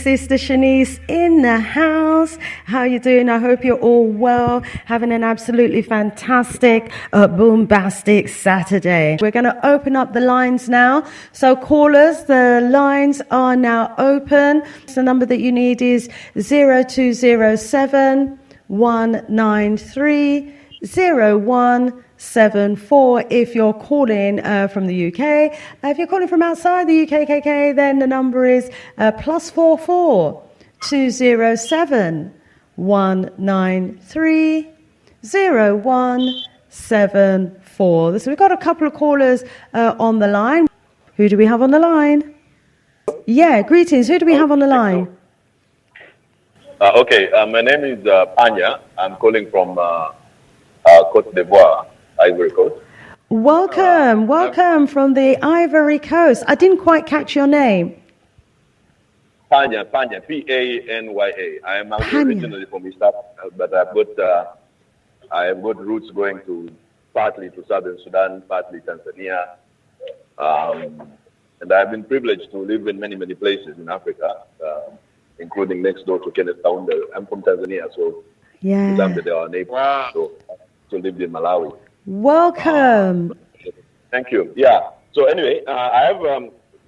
Sister Shanice in the house. How are you doing? I hope you're all well, having an absolutely fantastic, boombastic Saturday. We're going to open up the lines now. So callers, the lines are now open. The number that you need is 0207 193 0174 if you're calling from the UK. If you're calling from outside the UK, then the number is +44 207 193 0174. So we've got a couple of callers on the line. Who do we have on the line? Yeah, greetings. Who do we have on the line? My name is Panya. I'm calling from Côte d'Ivoire, Ivory Coast. Welcome from the Ivory Coast. I didn't quite catch your name. Panya, P-A-N-Y-A. I am originally from East Africa, but I have got roots going partly to Southern Sudan, partly Tanzania. And I've been privileged to live in many, many places in Africa, including next door to Kenneth, Kaunda. I'm from Tanzania, so Zambia, they are neighbors. Wow. So I also lived in Malawi. Welcome. Thank you. Yeah. So anyway, I have,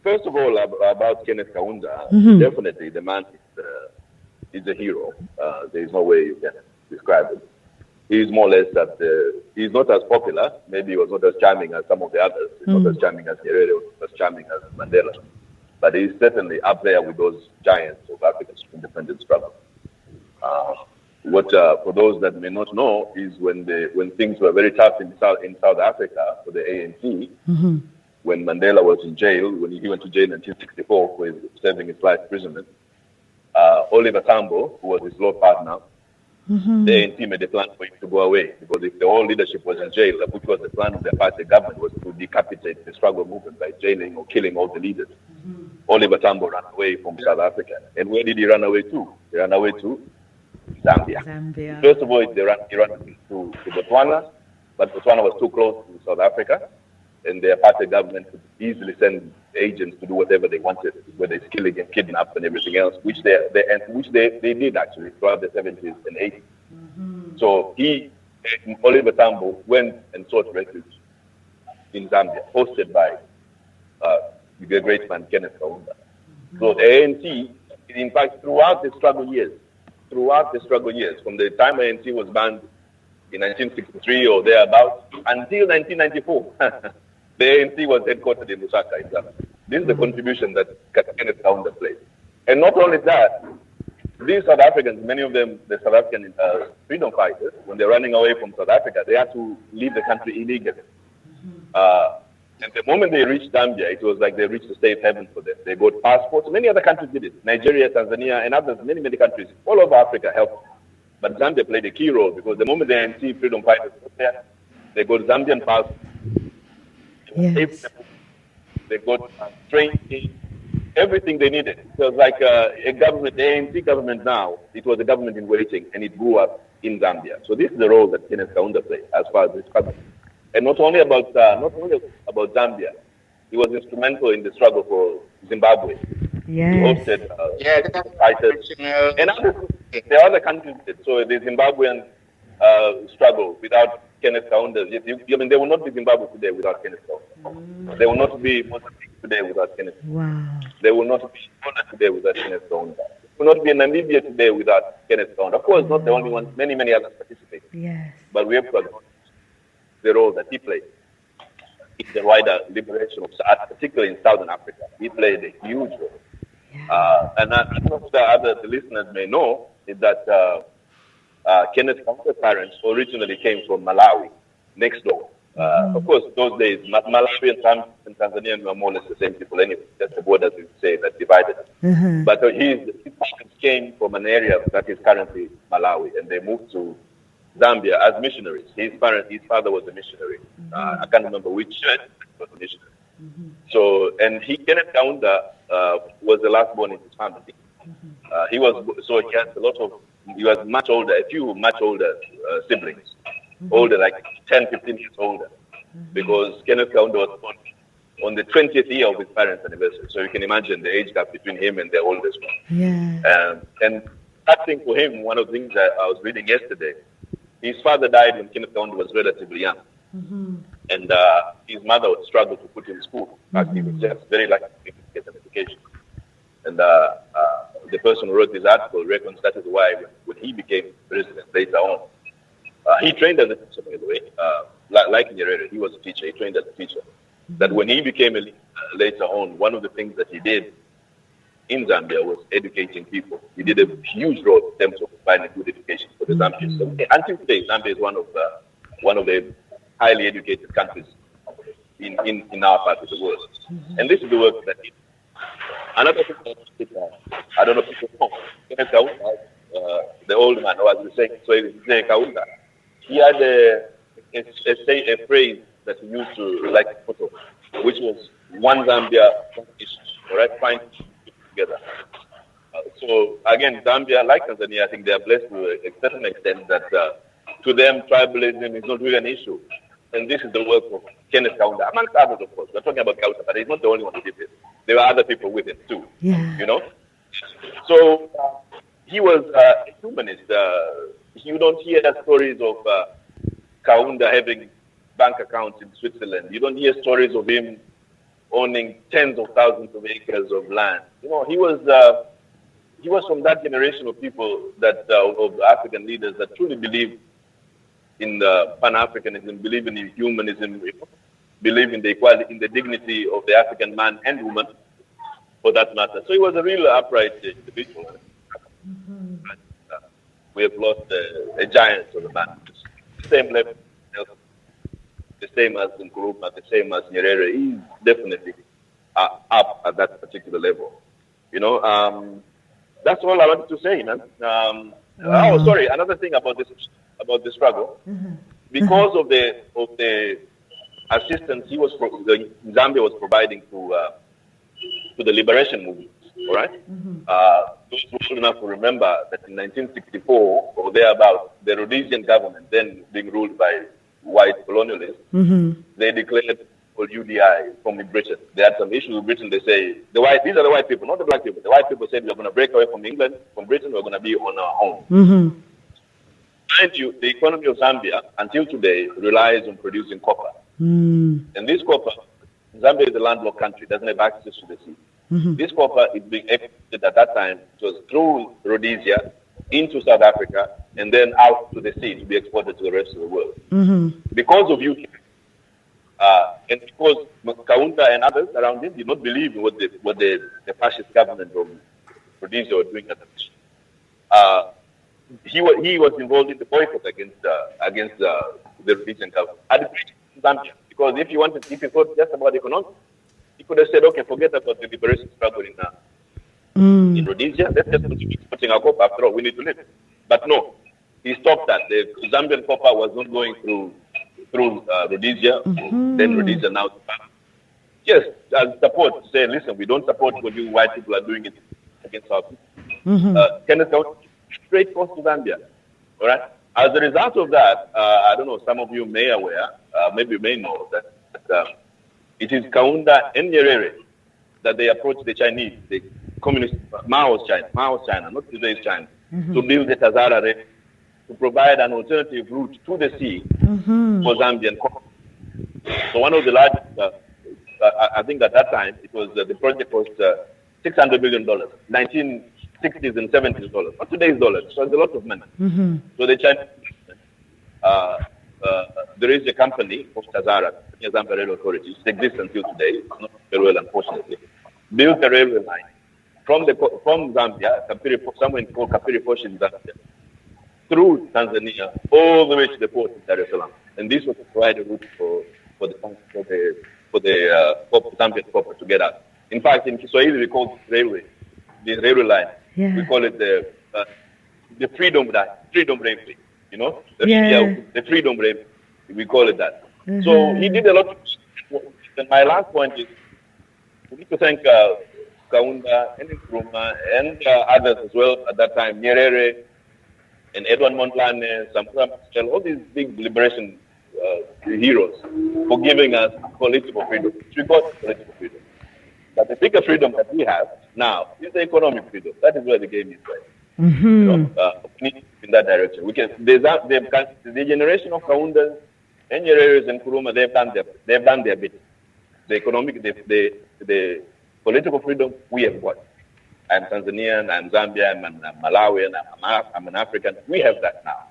first of all, about Kenneth Kaunda. Definitely, the man is a hero. There is no way you can describe him. He's more or less that he's not as popular. Maybe he was not as charming as some of the others. He's not as charming as Nyerere, not as charming as Mandela. But he's certainly up there with those giants of Africa's independence struggle. For those that may not know, is when things were very tough in South Africa for the ANC, when Mandela was in jail, when he went to jail in 1964 for serving his life imprisonment, Oliver Tambo, who was his law partner, the ANC made a plan for him to go away, because if the whole leadership was in jail, which was the plan of the party government, was to decapitate the struggle movement by jailing or killing all the leaders. Oliver Tambo ran away from South Africa. And where did he run away to? He ran away to Zambia. First of all, he ran to Botswana, but Botswana was too close to South Africa, and their party government could easily send agents to do whatever they wanted, whether it's killing and kidnap and everything else, which they did actually throughout the 70s and 80s. So Oliver Tambo, went and sought refuge in Zambia, hosted by the great man Kenneth Kaunda. So the ANC, in fact, throughout the struggle years, from the time ANC was banned in 1963 or thereabouts until 1994, the ANC was headquartered in Lusaka, in Zambia. This is the contribution that Kenneth Kaunda played. And not only that, these South Africans, many of them, the South African freedom fighters, when they're running away from South Africa, they had to leave the country illegally. And the moment they reached Zambia, it was like they reached a safe haven for them. They got passports. Many other countries did it. Nigeria, Tanzania, and others, many, many countries all over Africa helped. But Zambia played a key role, because the moment the ANC freedom fighters got there, they got Zambian passports. Yes. They got training, everything they needed. It was like a government, the ANC government now, it was a government in waiting, and it grew up in Zambia. So this is the role that Kenneth Kaunda played as far as this government. And not only about Zambia, he was instrumental in the struggle for Zimbabwe. Yes. He hosted fighters and there are other countries. So the Zimbabwean struggle without Kenneth Kaunda, there will not be Zimbabwe today without Kenneth Kaunda. There will not be Mozambique today without Kenneth Kaunda. Wow. There will not be Angola today without Kenneth Kaunda. There will not be Namibia today without Kenneth Kaunda. Of course, not the only one. Many, many others participate. Yes. But we have to acknowledge the role that he played in the wider liberation of, particularly in Southern Africa. He played a huge role. Yeah. And I don't know if the listeners may know is that Kenneth Kaunda's parents originally came from Malawi, next door. Of course, those days, Malawi and Tanzania were more or less the same people anyway. That's the borders, we say, that divided us. But his parents came from an area that is currently Malawi, and they moved to Zambia as missionaries. His father was a missionary. I can't remember which church, but was a missionary. So, and Kenneth Kaunda was the last born in his family. He was much older, a few much older siblings, older, like 10, 15 years older, because Kenneth Kaunda was born on the 20th year of his parents' anniversary. So you can imagine the age gap between him and the oldest one. Yeah. And that thing for him, one of the things that I was reading yesterday, his father died when Kenneth Kaunda was relatively young. Mm-hmm. And his mother would struggle to put him in school. In fact, he was just very lucky to get an education. And the person who wrote this article reckons that is why when he became president later on, he trained as a teacher, by the way. Like Nyerere, he was a teacher. He trained as a teacher. That when he became a leader later on, one of the things that he did in Zambia was educating people. He did a huge role in terms of providing good education for the Zambians. So, until today, Zambia is one of the highly educated countries in our part of the world. And this is the work that he did. Another thing I don't know if people know, Kenneth Kaunda, the old man, or as we say, Kaunda, he had a phrase that he used to like photo, which was one Zambia, one issue, all right, fine together. So again, Zambia, like Tanzania, I think they are blessed to a certain extent that to them tribalism is not really an issue. And this is the work of Kenneth Kaunda, amongst others, of course. We're talking about Kaunda, but he's not the only one who did this. There were other people with him too. Yeah. You know. So he was a humanist. You don't hear stories of Kaunda having bank accounts in Switzerland. You don't hear stories of him owning tens of thousands of acres of land. You know, he was from that generation of people that of African leaders that truly believe in Pan-Africanism, believe in humanism, believe in the equality, in the dignity of the African man and woman, for that matter. So he was a real upright individual. Mm-hmm. We have lost a giant of a man. The same level, the same as Nkrumah, the same as Nyerere. He's definitely up at that particular level. You know, that's all I wanted to say, man. Wow. Oh, sorry. Another thing about the struggle, because of the assistance Zambia was providing to the liberation movement. All right. Those who are old enough to remember that in 1964 or thereabouts, the Rhodesian government, then being ruled by white colonialists, they declared for UDI from Britain. They had some issues with Britain. They say these are the white people, not the black people. The white people said we're going to break away from England, from Britain. We're going to be on our own. Mind you, the economy of Zambia until today relies on producing copper. And this copper, Zambia is a landlocked country, doesn't have access to the sea. This copper is being exported at that time. It was through Rhodesia into South Africa and then out to the sea to be exported to the rest of the world. Because of UK, and because Kaunda and others around him did not believe in what the fascist government of Rhodesia were doing at the time. He was involved in the boycott against the Rhodesian government. Zambia, because if you thought just about economics, he could have said, okay, forget about the liberation struggle in Rhodesia. Let's just continue exporting our copper. After all, we need to live. But no, he stopped that. The Zambian copper was not going through Rhodesia. Then Rhodesia now. Yes, as support to say, listen, we don't support what you white people are doing against our people. Kenneth Kaunda, straight course to Zambia. All right. As a result of that, I don't know. Some of you may aware, maybe you may know that it is Kaunda and Nyerere that they approached the Chinese, the communist Mao's China, not today's China, to build the Tazara Railway, to provide an alternative route to the sea for Zambian copper. So one of the largest, I think at that time, it was the project cost $600 million, 1960s and 70s dollars, not today's dollars. So it's a lot of money. So the Chinese, there is a company of Tazara, the Zambia Railway Authority, it exists until today, it's not very well, unfortunately, built a railway line from Zambia, somewhere called Kapiriposh in Zambia, through Tanzania, all the way to the port of Dar es Salaam. And this was to provide a route for the Zambian copper to get out. In fact, in Kiswahili, we call the railway line, we call it the freedom railway, you know, the freedom railway, we call it that. So he did a lot. And my last point is, we need to thank Kaunda and Nkrumah and others as well at that time, Nyerere and Edward Mondlane, Samora Machel, all these big liberation heroes for giving us political freedom. We got political freedom. But the bigger freedom that we have now is the economic freedom. That is where the game is played. We need in that direction. The generation of Kaundas, Engineers, and Kuruma, they've done their bit. The economic, the political freedom we have got. I'm Tanzanian, I'm Zambian, I'm Malawian, I'm an African. We have that now.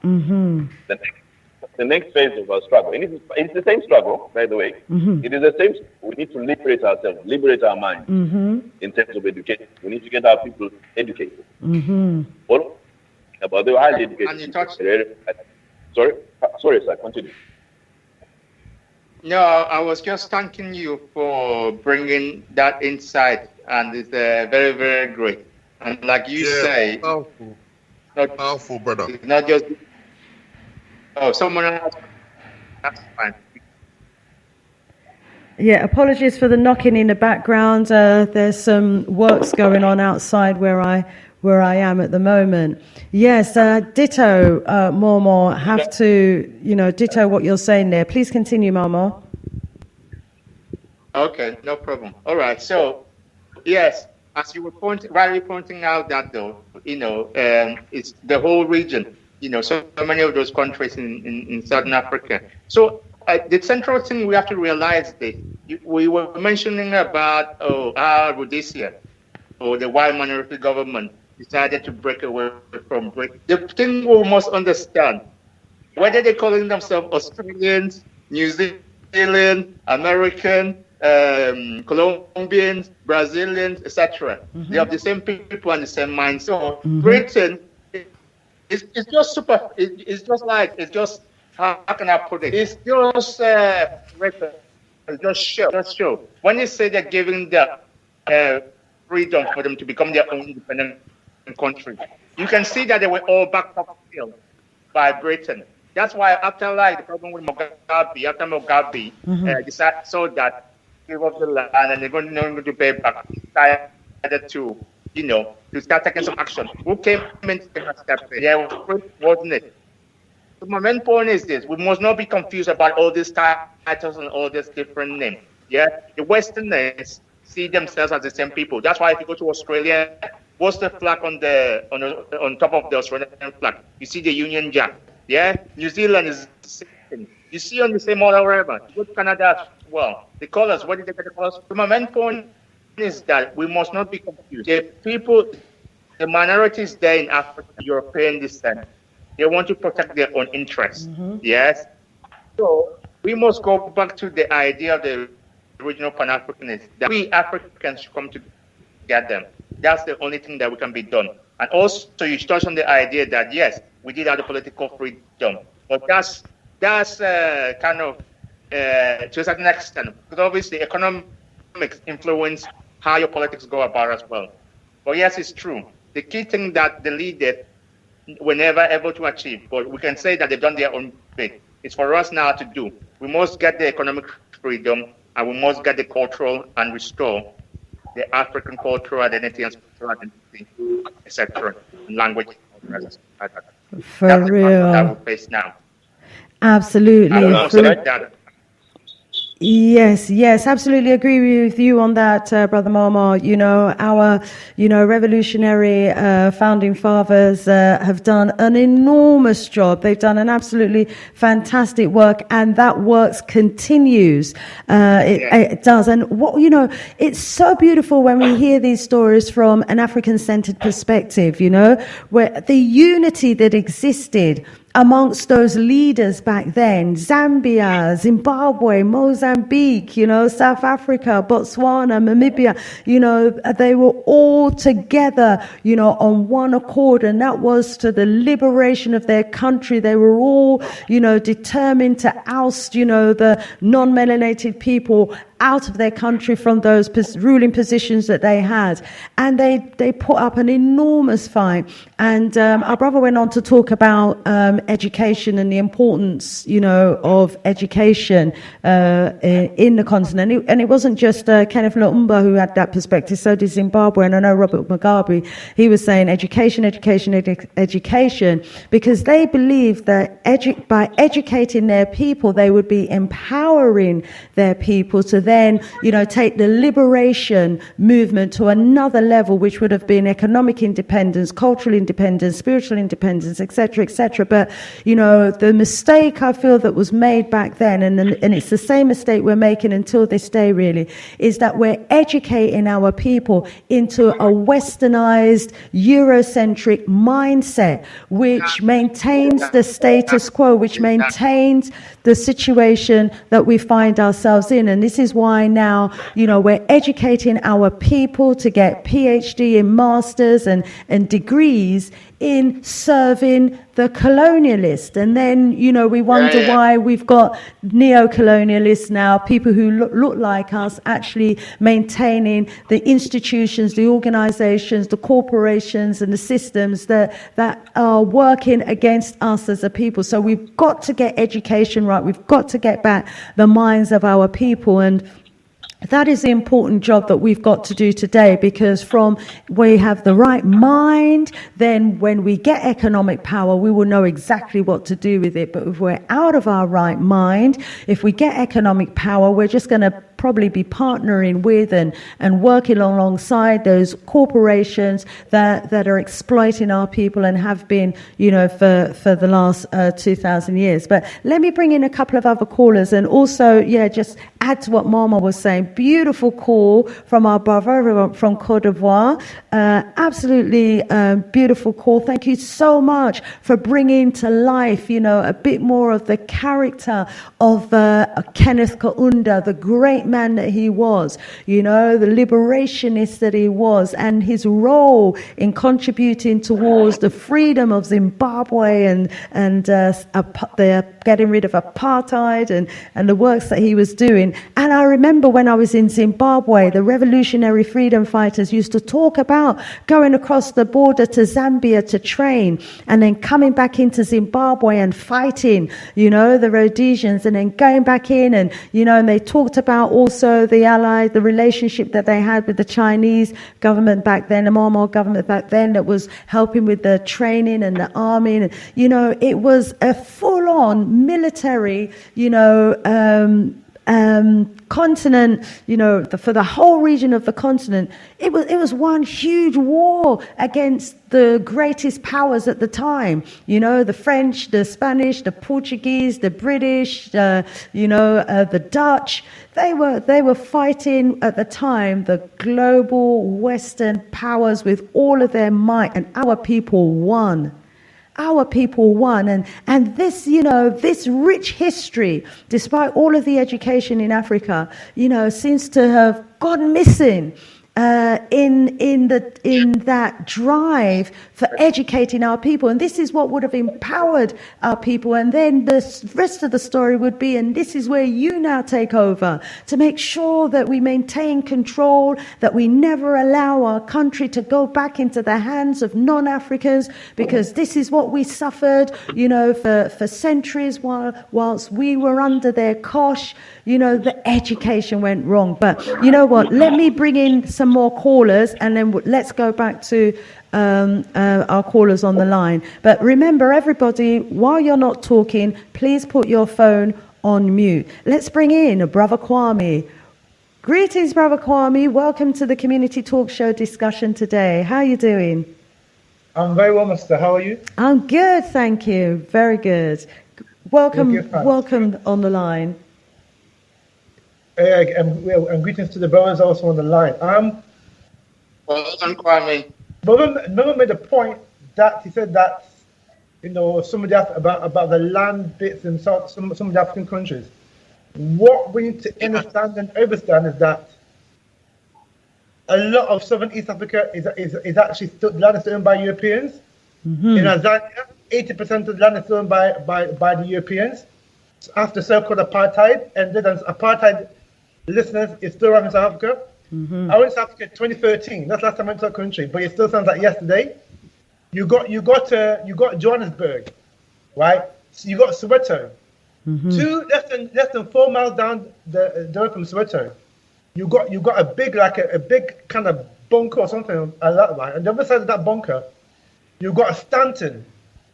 The next phase of our struggle, and it's the same struggle, by the way. It is the same. We need to liberate ourselves, liberate our minds in terms of education. We need to get our people educated. About the highly educated. And you touched. Sorry, sir. Continue. No, I was just thanking you for bringing that insight, and it's very, very great. And like you say, powerful, brother. It's not just. Oh, someone else. That's fine. Yeah, apologies for the knocking in the background. There's some works going on outside where I am at the moment. Yes, ditto, Momo. Have to, ditto what you're saying there. Please continue, Momo. Okay, no problem. All right. So, yes, as you were rightly pointing out that though, it's the whole region. So many of those countries in Southern Africa. So the central thing we have to realize this. We were mentioning about how Rhodesia or the white minority government decided to break away from Britain. The thing we must understand, whether they're calling themselves Australians, New Zealand, American, Colombians, Brazilians, etc. They have the same people and the same mind. So Britain. It's just super. It's just how can I put it? It's just show. When you say they're giving the freedom for them to become their own independent country, you can see that they were all backed up by Britain. That's why after the problem with Mugabe, decided so that give up the land and they're going to pay back. Decided to start taking some action. Who came in to take a step? Yeah, wasn't it? So my main point is this: we must not be confused about all these titles and all these different names. Yeah, the Westerners see themselves as the same people. That's why if you go to Australia, what's the flag on top of the Australian flag? You see the Union Jack. Yeah, New Zealand is the same. You see on the same order wherever. You go to Canada as well. The colors. Where did they get the colors? So my main point is that we must not be confused. The minorities there in Africa, European descent, they want to protect their own interests. Yes. So we must go back to the idea of the original Pan-Africanists, that we Africans should come together. That's the only thing that we can be done. And also, you touched on the idea that yes, we did have the political freedom, but that's kind of to a certain extent, because obviously economics influence how your politics go about as well. But yes, it's true. The key thing that the leaders were never able to achieve, but we can say that they've done their own bit. It's for us now to do. We must get the economic freedom, and we must get the cultural and restore the African cultural identity and spiritual identity, etc., language. For That's real. the problem that we face now. Absolutely. Yes, absolutely agree with you on that, Brother Mama. Our, revolutionary founding fathers have done an enormous job. They've done an absolutely fantastic work, and that work continues. It does. And it's so beautiful when we hear these stories from an African-centered perspective, where the unity that existed amongst those leaders back then, Zambia, Zimbabwe, Mozambique, South Africa, Botswana, Namibia, they were all together, on one accord, and that was to the liberation of their country. They were all, determined to oust, the non-melanated people out of their country from those ruling positions that they had. And they put up an enormous fight. And our brother went on to talk about education and the importance, of education in the continent. And it wasn't just Kenneth Lumumba who had that perspective, so did Zimbabwe. And I know Robert Mugabe, he was saying education, because they believed that by educating their people, they would be empowering their people to then, take the liberation movement to another level, which would have been economic independence, cultural independence, spiritual independence, etc., etc. But, the mistake I feel that was made back then, and it's the same mistake we're making until this day, really, is that we're educating our people into a westernized, Eurocentric mindset, which maintains the status quo, which maintains the situation that we find ourselves in. And this is why now, we're educating our people to get PhD and masters and degrees in serving the colonialist. And then, we wonder why we've got neo-colonialists now, people who look like us, actually maintaining the institutions, the organizations, the corporations and the systems that are working against us as a people. So we've got to get education right. We've got to get back the minds of our people. And that is the important job that we've got to do today, because from we have the right mind, then when we get economic power, we will know exactly what to do with it. But if we're out of our right mind, if we get economic power, we're just going to probably be partnering with and working alongside those corporations that are exploiting our people and have been, for the last 2,000 years. But let me bring in a couple of other callers and also, just add to what Mama was saying. Beautiful call from our brother from Cote d'Ivoire. Absolutely beautiful call. Thank you so much for bringing to life, a bit more of the character of Kenneth Kaunda, the great man that he was, the liberationist that he was, and his role in contributing towards the freedom of Zimbabwe and the getting rid of apartheid and the works that he was doing. And I remember when I was in Zimbabwe, the revolutionary freedom fighters used to talk about going across the border to Zambia to train and then coming back into Zimbabwe and fighting, the Rhodesians, and then going back in and they talked about also the relationship that they had with the Chinese government back then, the Myanmar government back then, that was helping with the training and the army. And, it was a full-on military, continent, for the whole region of the continent. It was one huge war against the greatest powers at the time, the French, the Spanish, the Portuguese, the British, the Dutch. They were fighting at the time the global Western powers with all of their might, and our people won. Our people won, and this, this rich history, despite all of the education in Africa, seems to have gone missing in that drive for educating our people. And this is what would have empowered our people. And then the rest of the story would be, and this is where you now take over, to make sure that we maintain control, that we never allow our country to go back into the hands of non-Africans, because this is what we suffered, for centuries whilst we were under their cosh. The education went wrong. But you know what? Let me bring in some more callers, and then let's go back to our callers on the line. But remember, everybody, while you're not talking, please put your phone on mute. Let's bring in Brother Kwame. Greetings, Brother Kwame. Welcome to the Community Talk Show discussion today. How are you doing? I'm very well, Master. How are you? I'm good, thank you. Very good. Welcome on the line. And greetings to the brothers also on the line. Welcome, Kwame. Brother made a point that he said that some of the about the land bits in some of the African countries. What we need to understand and understand is that a lot of southern East Africa is actually still, the land is owned by Europeans. Mm-hmm. In Zambia, 80% of the land is owned by the Europeans. After so-called apartheid ended, and apartheid listeners, it's still around in South Africa. I went to South Africa in 2013. That's the last time I went to that country, but it still sounds like yesterday. You got Johannesburg, right? So you got Soweto. Two less than 4 miles down from Soweto. You got a big kind of bunker or something like that, right? And the other side of that bunker, you got Stanton,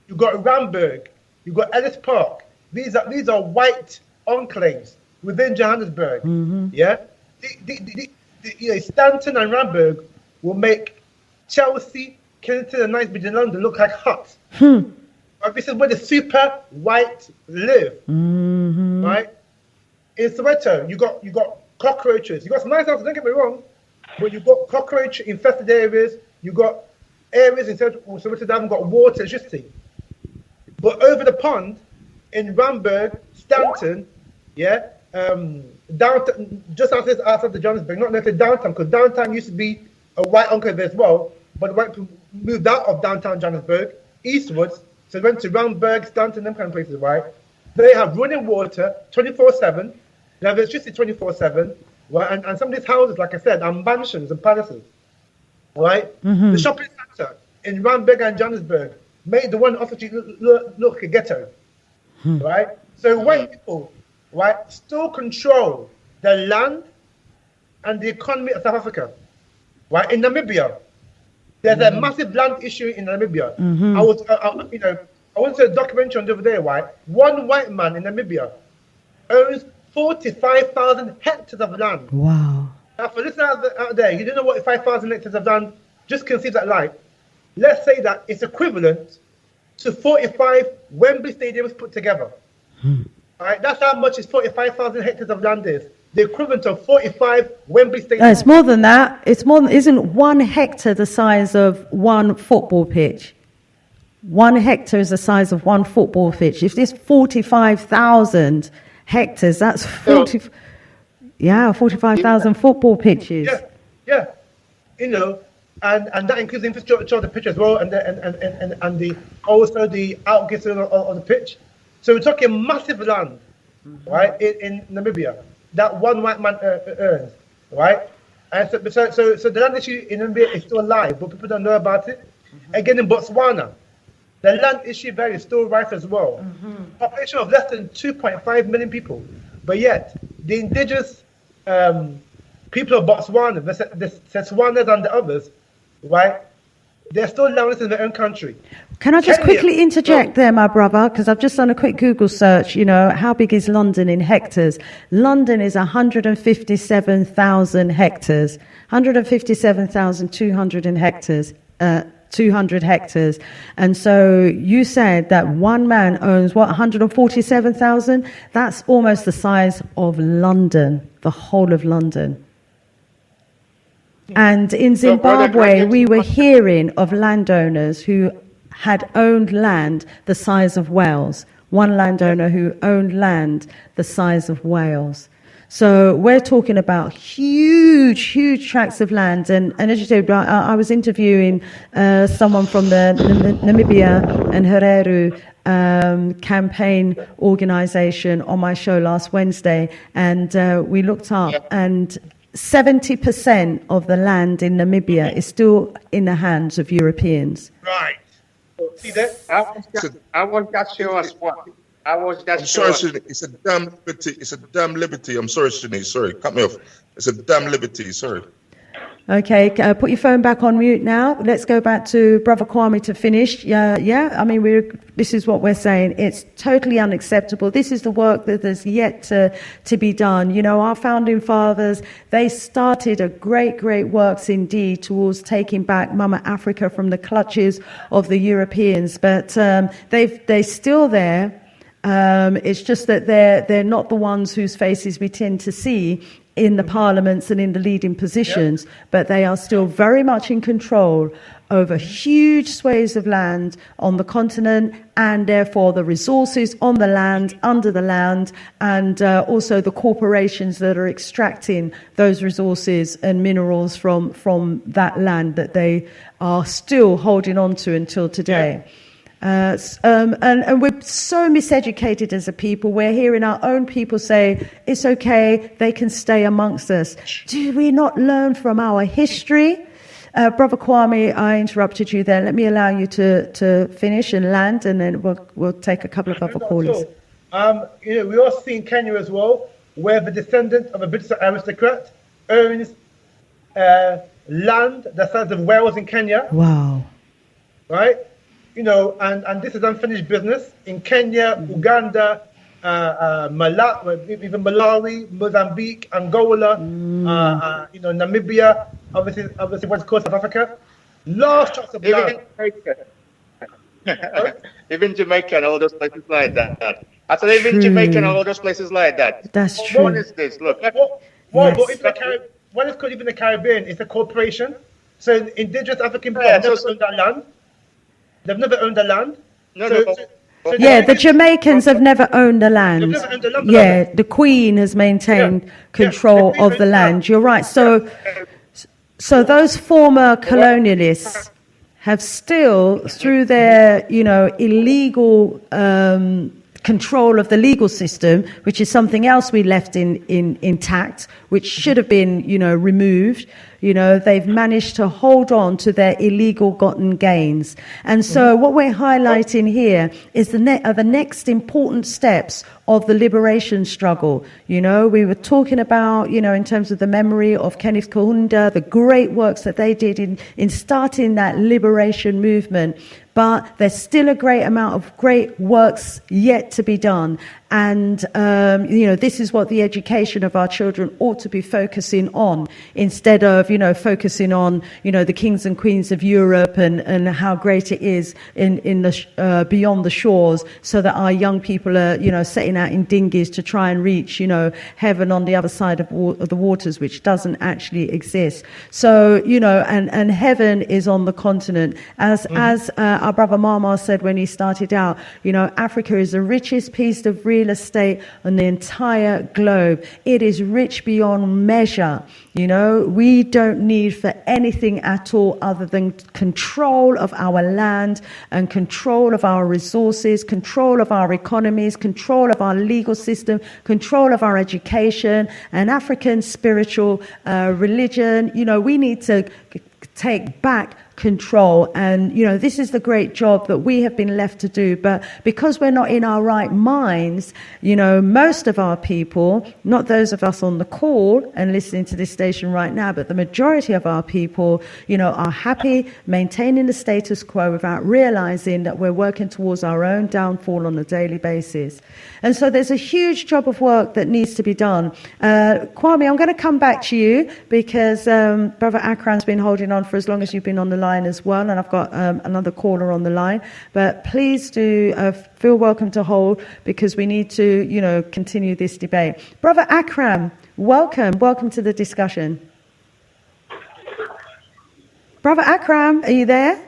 you got Randburg, you got Ellis Park. These are white enclaves within Johannesburg. Yeah, Stanton and Randburg will make Chelsea, Kenneth, and Knightsbridge in London look like huts. This is where the super white live, right? In Soweto, you got cockroaches. You got some nice houses, don't get me wrong, but you got cockroach infested areas. You got areas in Soweto that haven't got water, electricity. But over the pond in Randburg, Stanton, downtown, just outside the Johannesburg, not necessarily downtown, because downtown used to be a white enclave as well, but the white people moved out of downtown Johannesburg eastwards, so they went to Randburg, Stanton, them kind of places, right? They have running water 24/7, they have electricity 24/7, right? And some of these houses, like I said, are mansions and palaces, right? The shopping center in Randburg and Johannesburg made the one opposite look like a ghetto, right? So white people, right, still control the land and the economy of South Africa, right? In Namibia, there's a massive land issue in Namibia. I went to a documentary on the other day, right? One white man in Namibia owns 45,000 hectares of land. Wow. Now, for listeners out there, you don't know what 5,000 hectares of land, just conceive that life. Let's say that it's equivalent to 45 Wembley stadiums put together. All right, that's how much is 45,000 hectares of land is. The equivalent of 45 Wembley stadiums. No, it's more than that. Isn't 1 hectare the size of 1 football pitch? 1 hectare is the size of 1 football pitch. If there's 45,000 hectares, that's 45,000 football pitches. Yeah. And that includes the infrastructure of the pitch as well, and also the outgifts of the pitch. So we're talking massive land, right, in Namibia that one white man earns, right? And so the land issue in Namibia is still alive, but people don't know about it. Again, in Botswana, the land issue there is still rife as well. Population of less than 2.5 million people, but yet the indigenous people of Botswana, the Setswanas and the others, right? They're still landless in their own country. Can I just quickly interject there, my brother? Because I've just done a quick Google search. How big is London in hectares? London is 157,000 hectares. 157,200 in hectares. 200 hectares. And so you said that one man owns, 147,000? That's almost the size of London, the whole of London. And in Zimbabwe, we were hearing of landowners who had owned land the size of Wales. One landowner who owned land the size of Wales. So we're talking about huge tracts of land. And as you said, I was interviewing someone from the Namibia and Hereru campaign organization on my show last Wednesday. And we looked up, and 70% of the land in Namibia is still in the hands of Europeans. Right. See that? I was just sure as well. I'm sorry, Shani. It's a damn liberty. It's a damn liberty. I'm sorry, Shani. Sorry, cut me off. It's a damn liberty. Sorry. Okay, put your phone back on mute now. Let's go back to Brother Kwame to finish. I mean, this is what we're saying. It's totally unacceptable. This is the work that is yet to be done. Our founding fathers, they started a great works indeed towards taking back Mama Africa from the clutches of the Europeans. But they're still there. It's just that they're not the ones whose faces we tend to see in the parliaments and in the leading positions, but they are still very much in control over huge swathes of land on the continent, and therefore the resources on the land, under the land, and also the corporations that are extracting those resources and minerals from that land that they are still holding on to until today. And we're so miseducated as a people. We're hearing our own people say, it's okay, they can stay amongst us. Do we not learn from our history? Brother Kwame, I interrupted you there. Let me allow you to finish and land, and then we'll take a couple of other callers. We also see in Kenya as well, where the descendant of a British aristocrat owns land the size of Wales in Kenya. Wow. Right? And this is unfinished business in Kenya, Uganda, Malawi, Mozambique, Angola, Namibia, obviously West Coast of Africa. Large tracts of land. Even Jamaica and all those places like that. I said even Jamaica and all those places like that. That's true. What is this? Look. What is called even the Caribbean? It's a corporation. So indigenous African people have never owned that land. They've never owned the land. The Jamaicans have never owned the land. The Queen has maintained control of the land. You're right. So those former colonialists have still, through their, illegal control of the legal system, which is something else we left intact, which should have been, removed. They've managed to hold on to their illegal gotten gains. And so what we're highlighting here is the next important steps of the liberation struggle. We were talking about, in terms of the memory of Kenneth, Kaunda, the great works that they did in starting that liberation movement. But there's still a great amount of great works yet to be done. And, this is what the education of our children ought to be focusing on, instead of, focusing on, the kings and queens of Europe and how great it is in the beyond the shores, so that our young people are, setting out in dinghies to try and reach, heaven on the other side of the waters, which doesn't actually exist. So, and heaven is on the continent. As our brother Mama said when he started out, Africa is the richest piece of real estate on the entire globe. It is rich beyond measure. We don't need for anything at all other than control of our land and control of our resources, control of our economies, control of our legal system, control of our education and African spiritual religion. We need to take back control, and this is the great job that we have been left to do. But because we're not in our right minds, most of our people, not those of us on the call and listening to this station right now, but the majority of our people, are happy maintaining the status quo without realizing that we're working towards our own downfall on a daily basis. And so there's a huge job of work that needs to be done. Kwame, I'm going to come back to you because Brother Akram's been holding on for as long as you've been on the line as well, and I've got another caller on the line. But please do feel welcome to hold, because we need to, continue this debate. Brother Akram, welcome to the discussion. Brother Akram, are you there?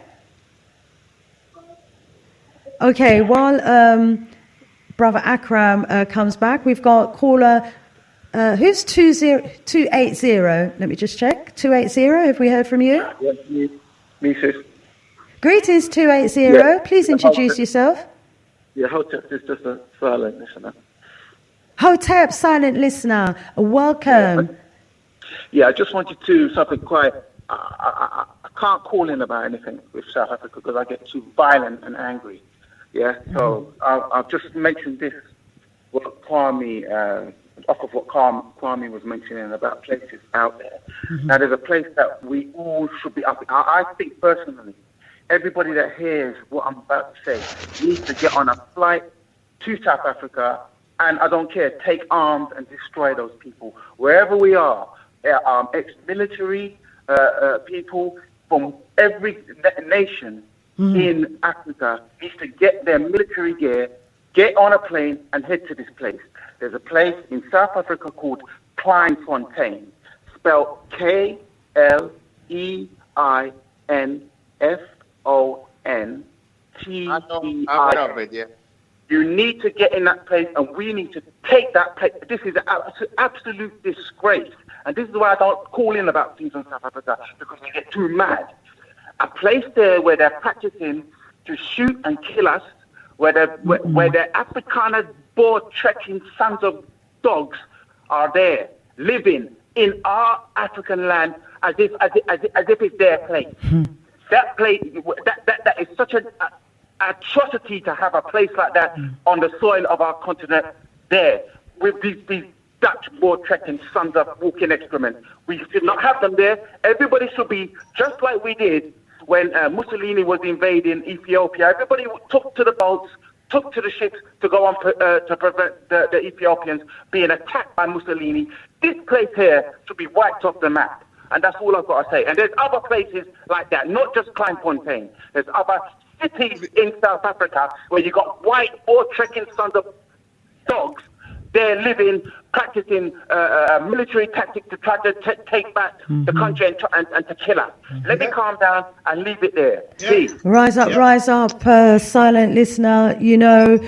Okay, while Brother Akram comes back, we've got caller. Who's 280? Let me just check. 280, have we heard from you? Yes, me, sis. Greetings, 280. Yeah. Please introduce yourself. Yeah, Hotep is just a silent listener. Hotep, silent listener. Welcome. Yeah, I just wanted to something quite. I can't call in about anything with South Africa because I get too violent and angry. Yeah, so I'll just mention this. What Kwame, off of what Kwame was mentioning about places out there. Mm-hmm. Now, there's a place that we all should be up. I think personally, everybody that hears what I'm about to say needs to get on a flight to South Africa, and I don't care, take arms and destroy those people. Wherever we are, ex-military people from every nation in Africa needs to get their military gear, get on a plane and head to this place. There's a place in South Africa called Kleinfontein, spelled Kleinfontein. You need to get in that place, and we need to take that place. This is an absolute disgrace. And this is why I don't call in about things in South Africa, because I get too mad. A place there where they're practicing to shoot and kill us, where the Afrikaner boar trekking sons of dogs are there, living in our African land as if it's their place. That place, that is such an atrocity to have a place like that on the soil of our continent there, with these Dutch boar trekking sons of walking excrement. We should not have them there. Everybody should be just like we did when Mussolini was invading Ethiopia. Everybody took to the boats, took to the ships to go on to prevent the Ethiopians being attacked by Mussolini. This place here should be wiped off the map. And that's all I've got to say. And there's other places like that, not just Kleinfontein. There's other cities in South Africa where you got white boar trekking sons of dogs. They're living, practicing military tactics to try to take back the country and to kill us. Let me calm down and leave it there. Peace. Rise up, silent listener. You know,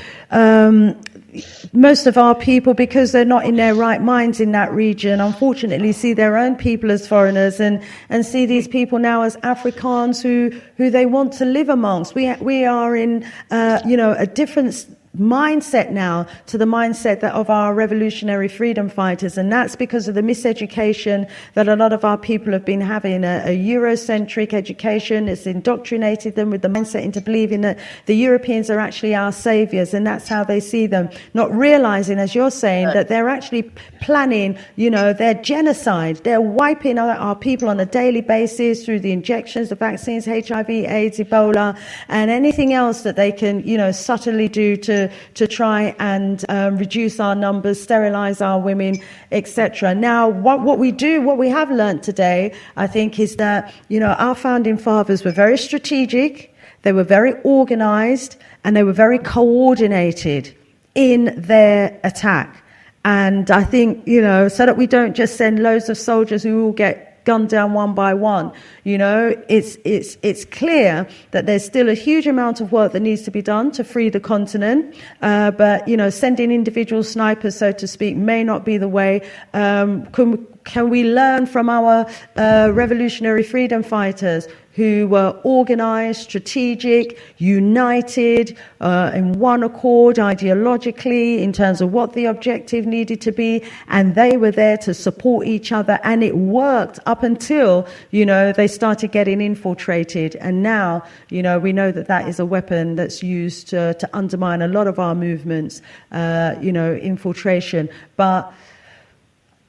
most of our people, because they're not in their right minds in that region, unfortunately see their own people as foreigners and see these people now as Afrikaans who they want to live amongst. We are in, a different mindset now to the mindset that of our revolutionary freedom fighters, and that's because of the miseducation that a lot of our people have been having, a Eurocentric education. It's indoctrinated them with the mindset into believing that the Europeans are actually our saviors, and that's how they see them, not realizing, as you're saying, that they're actually planning, their genocide. They're wiping out our people on a daily basis through the injections, the vaccines, HIV, AIDS, Ebola, and anything else that they can, subtly do to try and reduce our numbers, sterilize our women, etc. Now, what we have learned today, I think, is that, our founding fathers were very strategic, they were very organized, and they were very coordinated in their attack. And I think, so that we don't just send loads of soldiers who all get gunned down one by one. It's clear that there's still a huge amount of work that needs to be done to free the continent. But sending individual snipers, so to speak, may not be the way. Can we learn from our revolutionary freedom fighters who were organized, strategic, united, in one accord ideologically in terms of what the objective needed to be, and they were there to support each other, and it worked up until, they started getting infiltrated, and now, we know that is a weapon that's used to undermine a lot of our movements, infiltration. But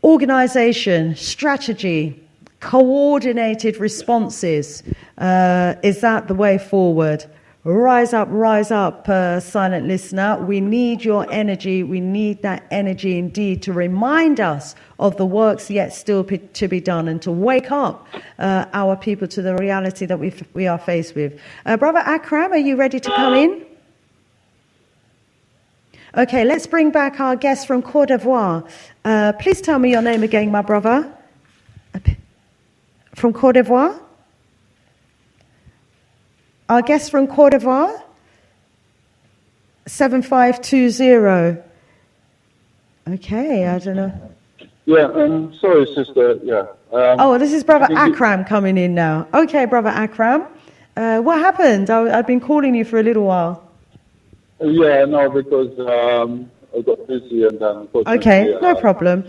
organization, strategy, coordinated responses, is that the way forward? Rise up, silent listener. We need your energy. We need that energy indeed to remind us of the works yet still to be done, and to wake up our people to the reality that we are faced with. Brother Akram, are you ready to come in? Okay, let's bring back our guest from Côte d'Ivoire. Please tell me your name again, my brother. From Côte d'Ivoire? Our guest from Côte d'Ivoire? 7520. Okay, I don't know. Yeah, sorry, sister. Yeah. This is Brother Akram coming in now. Okay, Brother Akram. What happened? I've been calling you for a little while. Yeah, no, because I got busy and then... Okay, no problem.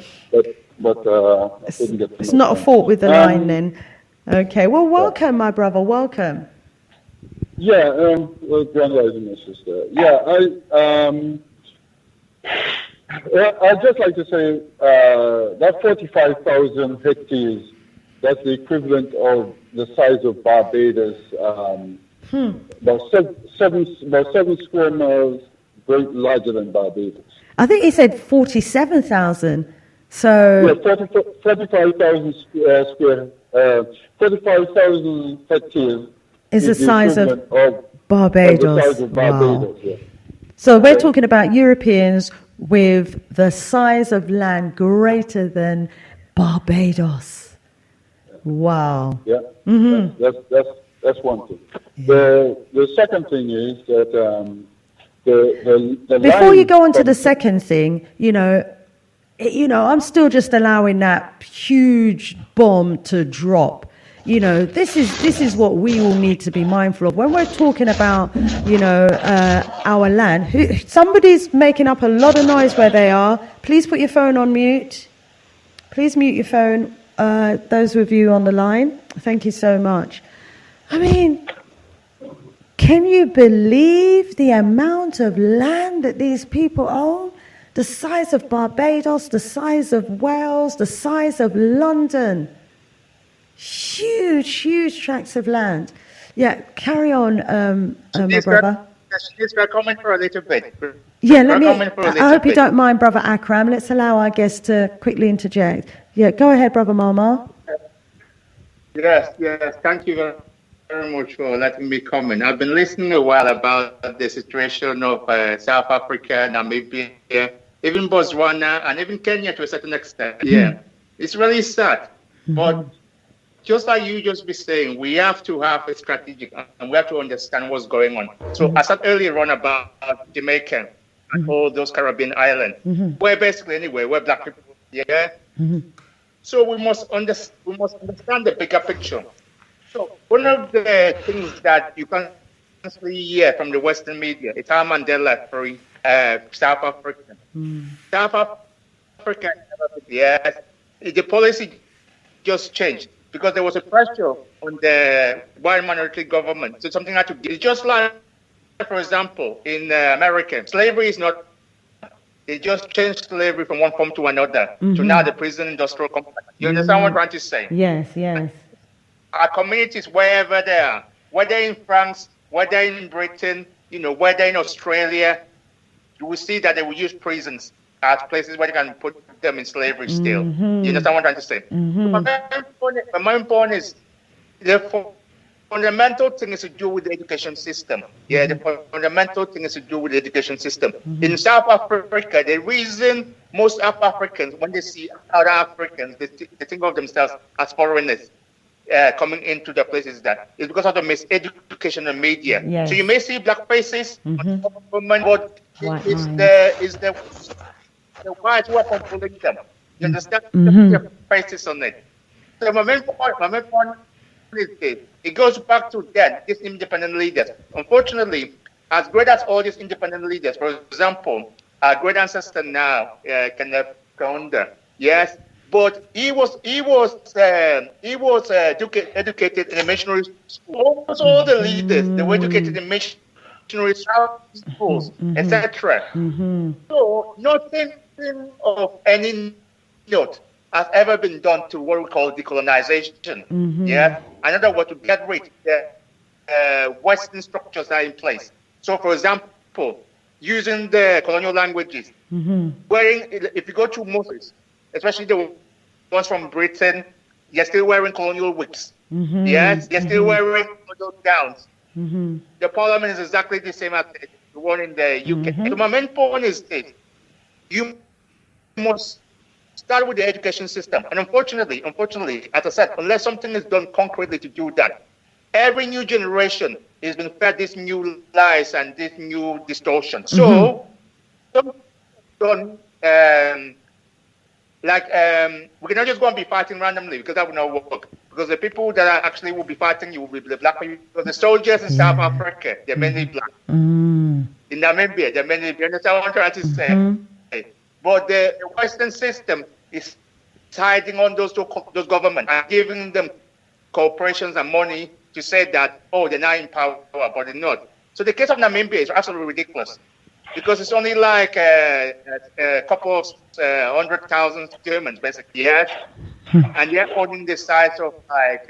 But I couldn't get... It's not a fault with the line then. Okay, well, welcome, my brother, welcome. Yeah, Grand Rising, my sister. Yeah, I'd just like to say that 45,000 hectares, that's the equivalent of the size of Barbados, about seven square miles larger than Barbados. I think he said 47,000. So yeah, 45,000 square, 45,000 hectares is the size of Barbados. Barbados. Wow. Yeah. So we're talking about Europeans with the size of land greater than Barbados. Wow. Yeah. Mm-hmm. That's one thing. Yeah. The second thing is that the before you go on to the second thing, I'm still just allowing that huge bomb to drop. you know, this is what we all need to be mindful of when we're talking about, you know, our land. Somebody's making up a lot of noise where they are. Please put your phone on mute. Please mute your phone. Those of you on the line, thank you so much. I mean, can you believe the amount of land that these people own? The size of Barbados, the size of Wales, the size of London. Huge tracts of land. Yeah, carry on, my brother. We're coming for a little bit. Yeah, I hope you don't mind, Brother Akram. Let's allow our guests to quickly interject. Yeah, go ahead, Brother Mama. Yes. Thank you very much for letting me come in. I've been listening a while about the situation of South Africa, Namibia, even Botswana, and even Kenya to a certain extent. Yeah, it's really sad. But just like you just be saying, we have to have a strategic, and we have to understand what's going on. So I said earlier on about Jamaica and all those Caribbean islands, where basically anyway, where black people, So we must understand the bigger picture. So one of the things that you constantly hear from the Western media is how Mandela free South Africa. South Africa, yes, the policy just changed because there was a pressure on the white minority government. So something had to give. It's just like, for example, in America, slavery is not. They just changed slavery from one form to another to now the prison industrial complex. You understand what I'm trying to say? Yes. Our communities, wherever they are, whether in France, whether in Britain, you know, whether in Australia, you will see that they will use prisons as places where they can put them in slavery still. You understand what I'm trying to say? But my point is, the fundamental thing is to do with the education system. Yeah, the fundamental thing is to do with the education system. In South Africa, the reason most South Africans, when they see other Africans, they think of themselves as foreigners coming into the places that is because of the miseducation in the media. Yes. So you may see black faces on government, but it's the whites who are controlling them. You understand? The faces on it. So my main point is this. It goes back to then, these independent leaders. Unfortunately, as great as all these independent leaders, for example, our great ancestor now, Kenneth Kaunda, yes, but he was educated in a missionary school. Almost all the leaders, they were educated in missionary schools, etc. So nothing of any note has ever been done to what we call decolonization. Yeah, another word to get rid of the Western structures that are in place. So, for example, using the colonial languages, if you go to Moses, especially the ones from Britain, you're still wearing colonial wigs. Yes, you're still wearing colonial gowns. The parliament is exactly the same as the one in the UK. So my main point is this: you must start with the education system. And unfortunately, as I said, unless something is done concretely to do that, every new generation is being fed these new lies and this new distortion. So, done, we cannot just go and be fighting randomly because that will not work. Because the people that are actually will be fighting you will be the black people. Because the soldiers in South Africa, they're mainly black. In Namibia, they're mainly black. You understand what I'm trying to say? But the Western system is hiding on those governments and giving them corporations and money to say that, oh, they're not in power, but they're not. So the case of Namibia is absolutely ridiculous because it's only like a couple of 100,000 Germans, basically, yes? And they're owning the size of like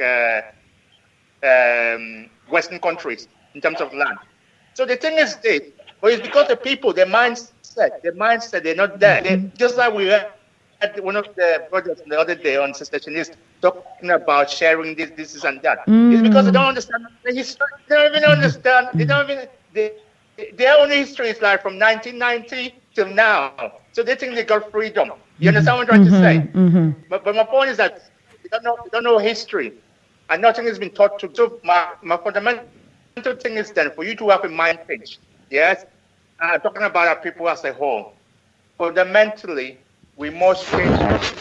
Western countries in terms of land. So the thing is this, but it's because the people, their mindset, they're not there. Just like we had one of the brothers the other day on Sister Shanice talking about sharing this and that. It's because they don't understand the history. They don't even understand. They don't even, their own history is like from 1990 till now. So they think they got freedom. You understand what I'm trying to say? But my point is that they don't know history. And nothing has been taught to. So my fundamental thing is then for you to have a mind change. Yes? I'm talking about our people as a whole. Fundamentally, we must change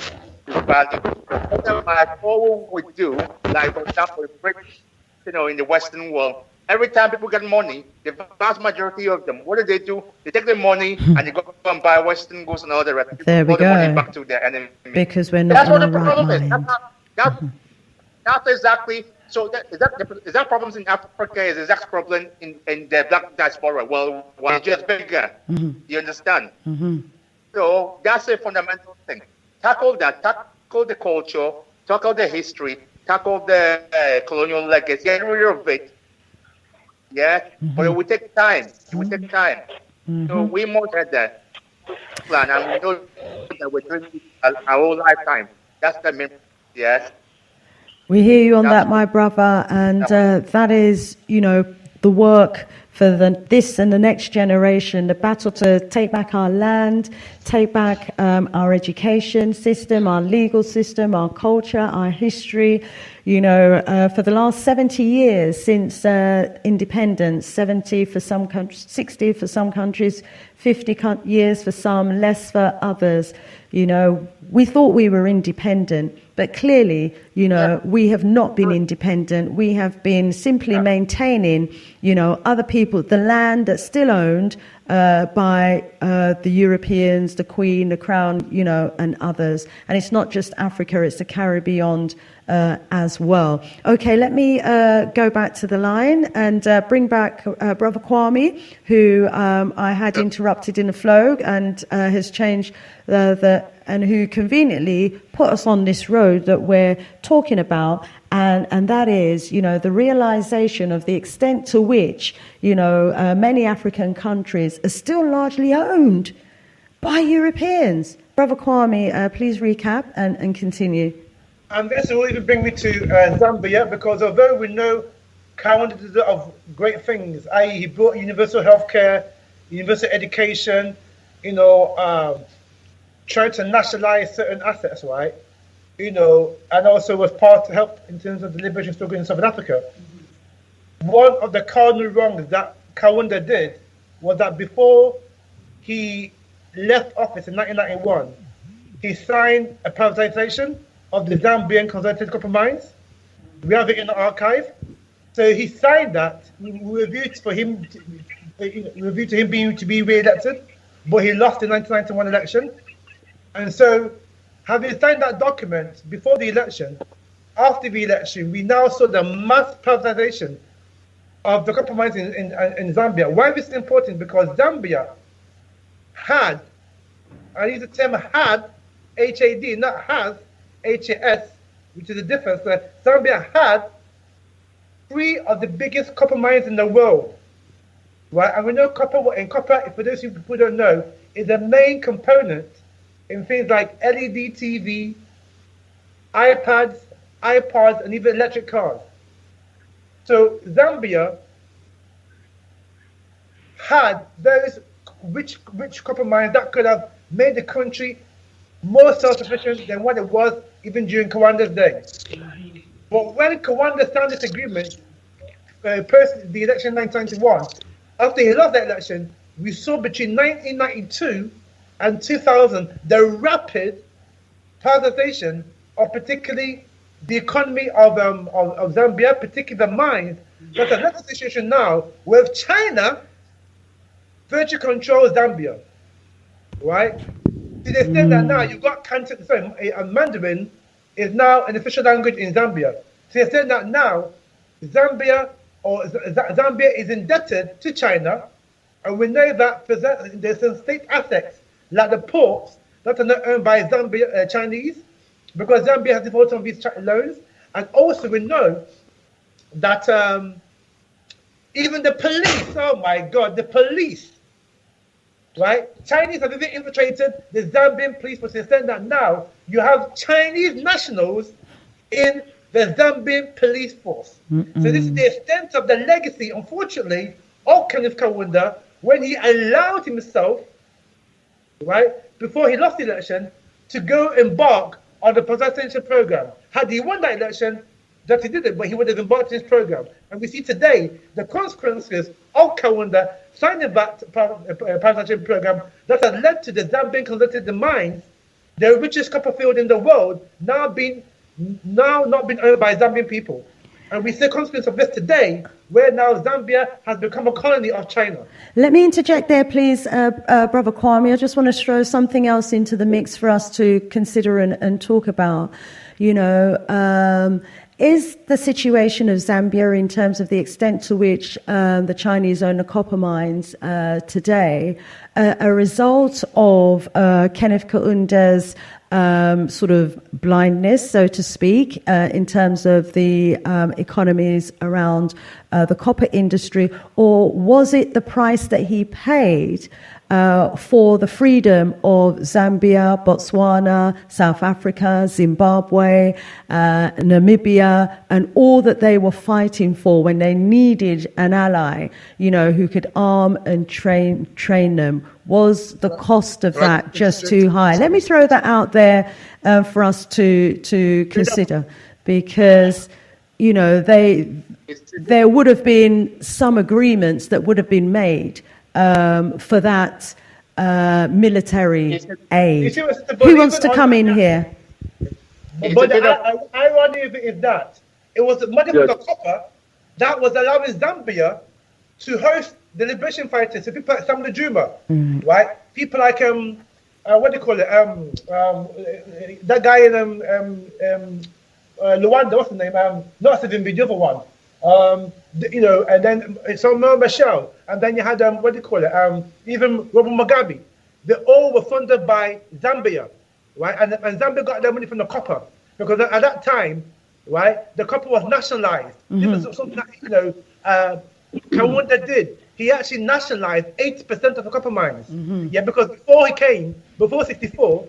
the value. Otherwise, all we do, like for example, British, in the Western world, every time people get money, the vast majority of them, what do? They take the money and they go and buy Western goods and all the rest. There we all the money go. back to their enemy. Because we're not That's in what our the right problem is. mind. That's exactly. So is that problems in Africa? Is the exact problem in the black diaspora? Well, it's just bigger. You understand? So that's a fundamental thing. Tackle that. Tackle the culture. Tackle the history. Tackle the colonial legacy. Get rid of it. Yeah, but it will take time. It will take time. So we must have that plan, and we know that we're doing it our whole lifetime. That's the main. Yes. We hear you on that, my brother, and that is, the work for this and the next generation, the battle to take back our land, take back our education system, our legal system, our culture, our history. For the last 70 years since independence, 70 for some countries, 60 for some countries, 50 years for some, less for others. We thought we were independent, but clearly, we have not been independent. We have been simply maintaining, other people, the land that's still owned by the Europeans, the Queen, the Crown, and others. And it's not just Africa, it's the Caribbean as well. Okay, let me go back to the line and bring back Brother Kwame, who I had interrupted in the flow and has changed and who conveniently put us on this road that we're talking about, and that is, the realization of the extent to which, many African countries are still largely owned by Europeans. Brother Kwame, please recap and continue. And this will even bring me to Zambia, because although we know Kaunda did a lot of great things, i.e. he brought universal healthcare, universal education, tried to nationalize certain assets, right? And also was part to help in terms of the liberation struggle in Southern Africa. One of the cardinal wrongs that Kaunda did was that before he left office in 1991, he signed a privatization of the Zambian Consolidated Copper Mines. We have it in the archive. So he signed that. We reviewed for him to be re-elected, but he lost the 1991 election. And so, having signed that document before the election, after the election, we now saw the mass privatization of the copper mines in Zambia. Why is this important? Because Zambia had, I use the term had, HAD, not has, HAS, which is the difference. Zambia had 3 of the biggest copper mines in the world, right? And we know copper, for those who don't know, is a main component in things like LED TV, iPads, iPods, and even electric cars. So Zambia had those rich copper mines that could have made the country more self-sufficient than what it was even during Kaunda's day. But when Kaunda signed this agreement, the election in 1991, after he lost that election, we saw between 1992 and 2000 the rapid privatization of particularly the economy of Zambia, particularly the mines. But that's the situation now where China virtually controls Zambia, right? To the extent that now you've got Mandarin is now an official language in Zambia. To the extent that now Zambia is indebted to China, and we know that there's some state assets like the ports that are not owned by Chinese, because Zambia has defaulted on these loans. And also we know that even the police, oh my God, the police, right? Chinese have even infiltrated the Zambian police force to the extent that now you have Chinese nationals in the Zambian police force. So this is the extent of the legacy, unfortunately, of Kenneth Kaunda when he allowed himself, right, before he lost the election, to go embark on the presidential program. Had he won that election, that he did it, but he would have embarked on his program. And we see today the consequences of Kaunda signing that presidential program that has led to the Zambian consolidated mines the richest copper field in the world, now not being owned by Zambian people. And we see the consequence of this today, where now Zambia has become a colony of China. Let me interject there, please, Brother Kwame. I just want to throw something else into the mix for us to consider and talk about. Is the situation of Zambia in terms of the extent to which the Chinese own the copper mines today a result of Kenneth Kaunda's sort of blindness, so to speak, in terms of the economies around the copper industry, or was it the price that he paid for the freedom of Zambia, Botswana, South Africa, Zimbabwe, Namibia, and all that they were fighting for when they needed an ally, who could arm and train them? Was the cost of that just too high? Let me throw that out there for us to consider, because there would have been some agreements that would have been made for that military aid. Who wants to come in here? But the irony of it is that it was the money from the copper that was allowing Zambia to host the liberation fighters. So people like Sam Juma, right? People like what do you call it? That guy in Luanda, what's the name? Not Savimbi, the other one. And then Samuel Michel, and then you had what do you call it? Even Robert Mugabe. They all were funded by Zambia, right? And Zambia got their money from the copper, because at that time, right, the copper was nationalized. This was something that Kaunda did. He actually nationalized 80% of the copper mines. Yeah, because before 64,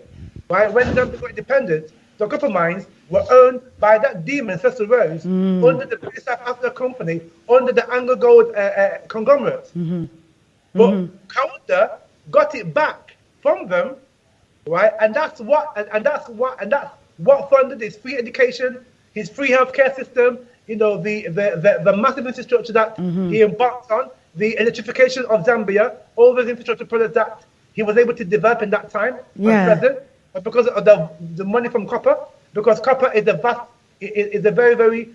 right, when Zambia got independent, the copper mines were owned by that demon, Cecil Rose, under the British South Africa Company, under the Anglo Gold conglomerate. But Kaunda got it back from them, right? And that's what funded his free education, his free healthcare system. The massive infrastructure that he embarked on, the electrification of Zambia, all those infrastructure projects that he was able to develop in that time, present, but because of the money from copper, because copper is a very, very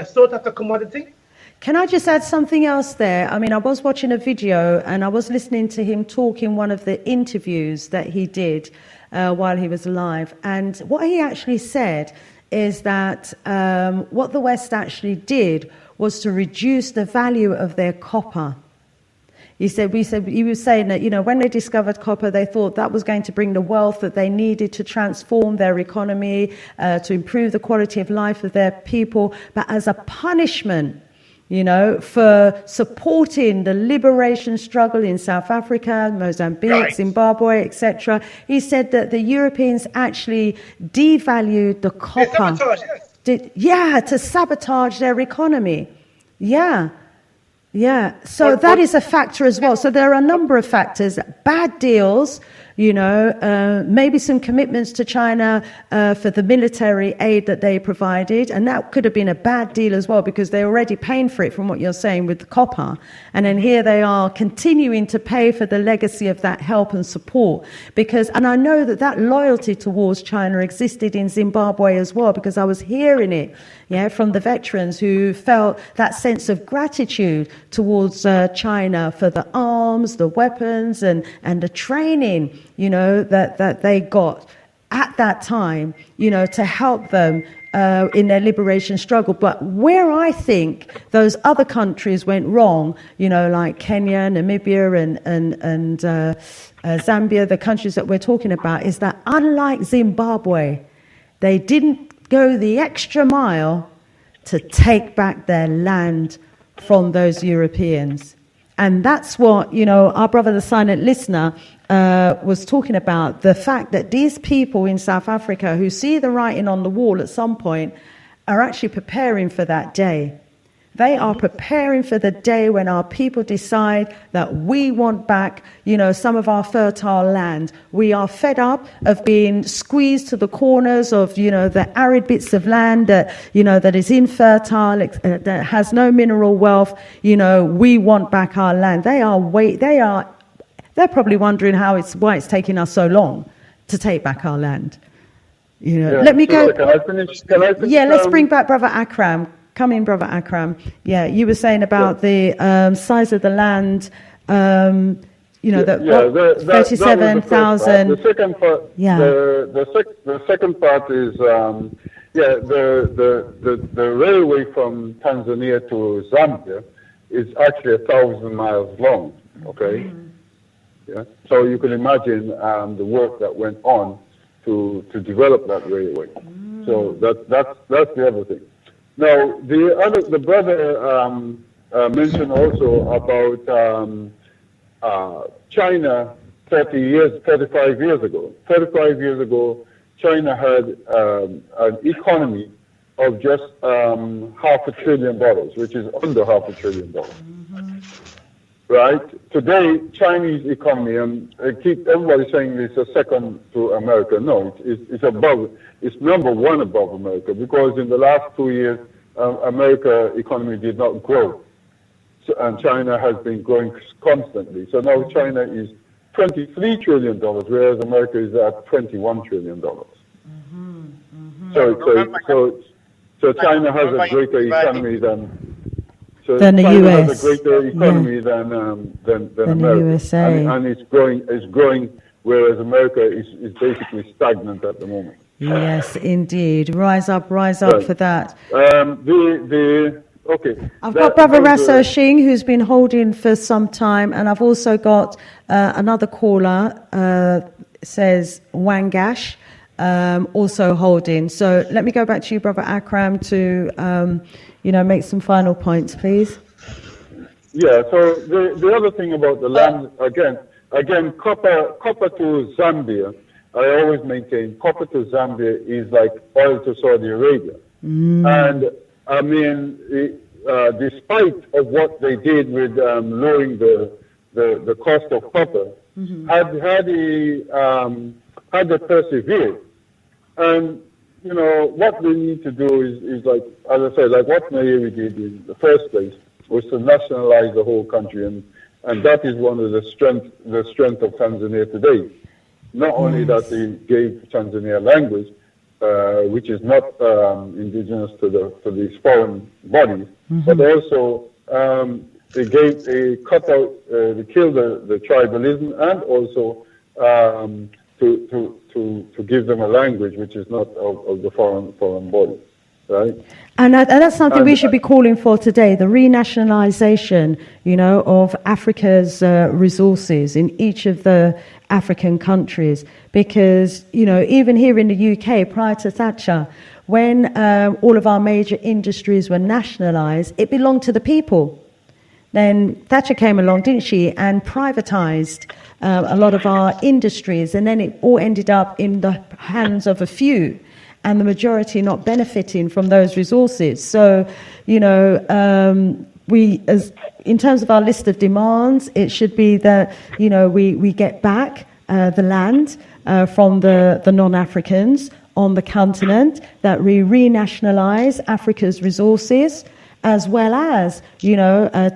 sought after commodity. Can I just add something else there? I mean, I was watching a video and I was listening to him talk in one of the interviews that he did while he was alive. And what he actually said is that what the West actually did was to reduce the value of their copper. He was saying that, when they discovered copper, they thought that was going to bring the wealth that they needed to transform their economy, to improve the quality of life of their people. But as a punishment, for supporting the liberation struggle in South Africa, Mozambique, Zimbabwe, etc., he said that the Europeans actually devalued the copper. To sabotage their economy. So that is a factor as well. So there are a number of factors. Bad deals, maybe some commitments to China for the military aid that they provided. And that could have been a bad deal as well, because they're already paying for it from what you're saying with the copper. And then here they are continuing to pay for the legacy of that help and support. And I know that loyalty towards China existed in Zimbabwe as well, because I was hearing it, from the veterans who felt that sense of gratitude towards China for the arms, the weapons, and the training, that they got at that time, to help them in their liberation struggle. But where I think those other countries went wrong, like Kenya, Namibia, and Zambia, the countries that we're talking about, is that unlike Zimbabwe, they didn't go the extra mile to take back their land from those Europeans. And that's what, our brother, the silent listener, was talking about, the fact that these people in South Africa who see the writing on the wall at some point are actually preparing for that day. They are preparing for the day when our people decide that we want back, some of our fertile land. We are fed up of being squeezed to the corners of, the arid bits of land that, that is infertile, that has no mineral wealth. We want back our land. They're probably wondering why it's taking us so long to take back our land. You know, Yeah, let me go. Can I finish? Yeah, let's bring back Brother Akram. Come in, Brother Akram. Yeah, you were saying about the size of the land. You know, that 37,000. The second part. Yeah. The second part is the railway from Tanzania to Zambia is actually 1,000 miles long. Okay. Yeah. So you can imagine the work that went on to develop that railway. So that's the other thing. Now the brother mentioned also about China 35 years ago. 35 years ago, China had an economy of just $500 billion, which is under $500 billion. Right? Today, Chinese economy, and everybody saying it's a second to America. No, it's above. It's number one above America, because in the last 2 years, America economy did not grow. So, and China has been growing constantly. So now China is $23 trillion, whereas America is at $21 trillion. So China has a greater economy than the China US. has a greater economy than America, the USA. and it's growing, whereas America is basically stagnant at the moment. Yes, indeed. Rise up for that. Okay. I've got Brother Rasso Shing, who's been holding for some time, and I've also got another caller, says Wangash, also holding. So let me go back to you, Brother Akram, to make some final points, please. Yeah. So the other thing about the land, again, copper to Zambia. I always maintain copper to Zambia is like oil to Saudi Arabia, and I mean, despite of what they did with lowering the cost of copper, had they persevered, and what we need to do is like, as I said, like what Nayeri did in the first place was to nationalize the whole country, and that is one of the strength of Tanzania today. Not only that they gave Tanzania language, which is not indigenous to these foreign bodies, but also they killed the tribalism, and also to give them a language which is not of the foreign body, right? And that's something we should be calling for today, the renationalization, of Africa's resources in each of the African countries. Because, even here in the UK, prior to Thatcher, when all of our major industries were nationalized, it belonged to the people. Then Thatcher came along, didn't she, and privatized a lot of our industries, and then it all ended up in the hands of a few, and the majority not benefiting from those resources. So, we, as in terms of our list of demands, it should be that we get back the land from the non-Africans on the continent, that we renationalize Africa's resources, as well as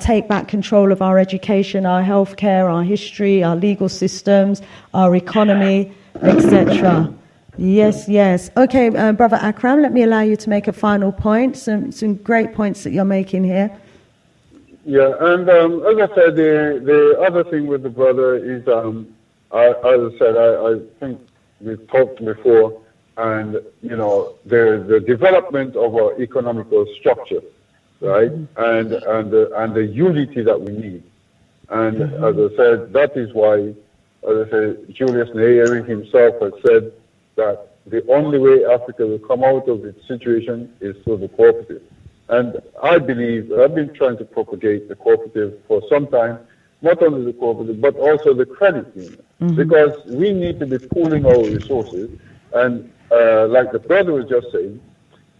take back control of our education, our healthcare, our history, our legal systems, our economy, etc. Yes. Okay, Brother Akram, let me allow you to make a final point. Some great points that you're making here. Yeah, and as I said, the other thing with the brother is, as I said, I think we've talked before, and the development of our economical structure, right, and the unity that we need, and as I said, that is why, as I said, Julius Nyerere himself has said that the only way Africa will come out of its situation is through the cooperative. And I believe, I've been trying to propagate the cooperative for some time, not only the cooperative, but also the credit union, because we need to be pooling our resources. And like the brother was just saying,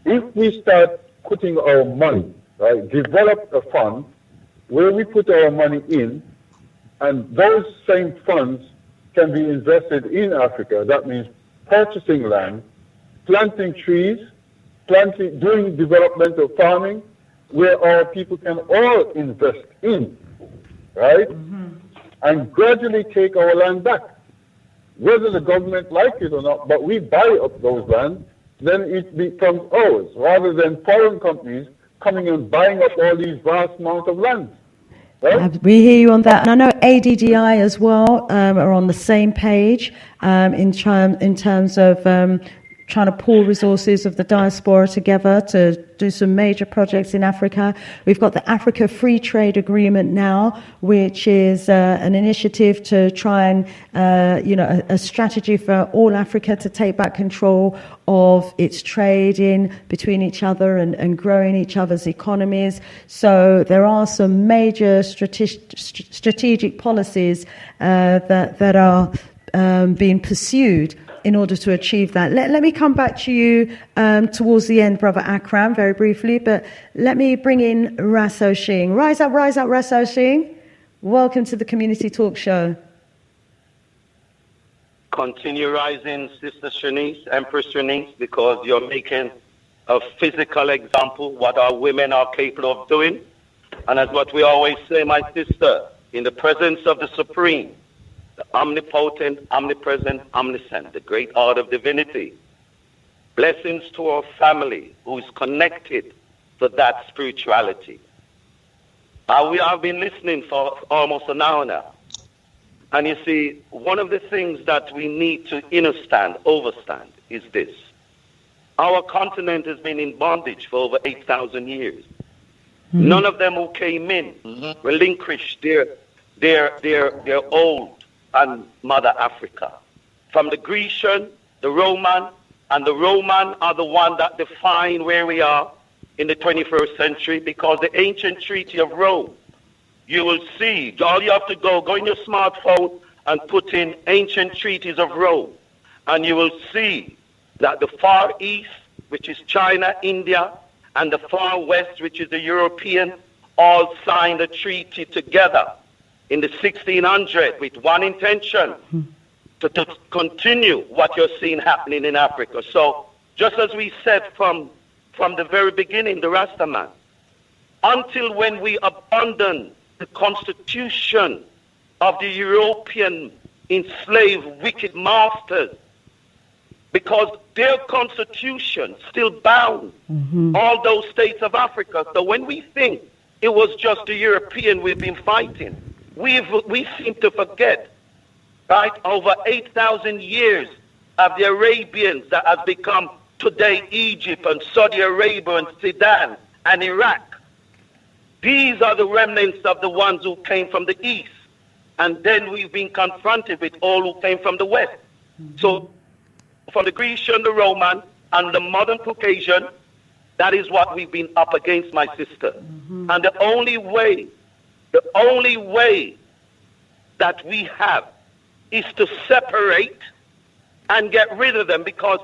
if we start putting our money, right, develop a fund where we put our money in, and those same funds can be invested in Africa. That means purchasing land, planting trees, doing development of farming, where our people can all invest in, right? And gradually take our land back. whether the government like it or not, but we buy up those lands, then it becomes ours, rather than foreign companies coming and buying up all these vast amounts of land. Right? We hear you on that. And I know ADDI as well are on the same page in terms of trying to pool resources of the diaspora together to do some major projects in Africa. We've got the Africa Free Trade Agreement now, which is an initiative to try and, a strategy for all Africa to take back control of its trade in between each other and growing each other's economies. So there are some major strategic policies that are being pursued in order to achieve that. Let me come back to you towards the end, Brother Akram, very briefly, but let me bring in Rasso Shing. Rise up, Rasso Shing. Welcome to the Community Talk Show. Continue rising, Sister Shanice, Empress Shanice, because you're making a physical example what our women are capable of doing. And as what we always say, my sister, in the presence of the Supreme, the omnipotent, omnipresent, omniscient, the great art of divinity. Blessings to our family who is connected to that spirituality. We have been listening for almost an hour now. And you see, one of the things that we need to overstand is this. Our continent has been in bondage for over 8,000 years. Mm-hmm. None of them who came in relinquished their old and Mother Africa. From the Grecian, the Roman, and the Roman are the one that define where we are in the 21st century, because the ancient Treaty of Rome, you will see, all you have to go in your smartphone and put in ancient treaties of Rome, and you will see that the Far East, which is China, India, and the Far West, which is the European, all signed a treaty together in the 1600s with one intention, to continue what you're seeing happening in Africa. So just as we said from the very beginning, the Rastaman, until when we abandon the constitution of the European enslaved wicked masters, because their constitution still bound all those states of Africa. So when we think it was just the European we've been fighting, we seem to forget, right, over 8,000 years of the Arabians that has become today Egypt and Saudi Arabia and Sudan and Iraq. These are the remnants of the ones who came from the east. And then we've been confronted with all who came from the west. So from the Grecian, the Roman, and the modern Caucasian, that is what we've been up against, my sister. And the only way that we have is to separate and get rid of them, because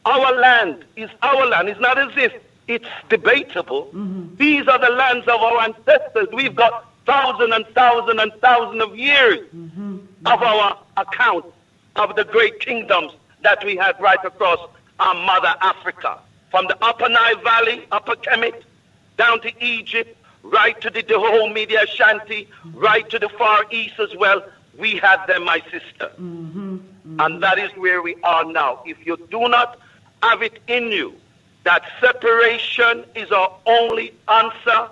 our land is our land. It's not as if it's debatable. These are the lands of our ancestors. We've got thousands and thousands and thousands of years of our account of the great kingdoms that we had right across our mother Africa. From the Upper Nile Valley, Upper Kemet, down to Egypt, right to the Dahomey, the Ashanti, right to the Far East as well. We had them, my sister. And that is where we are now. If you do not have it in you that separation is our only answer,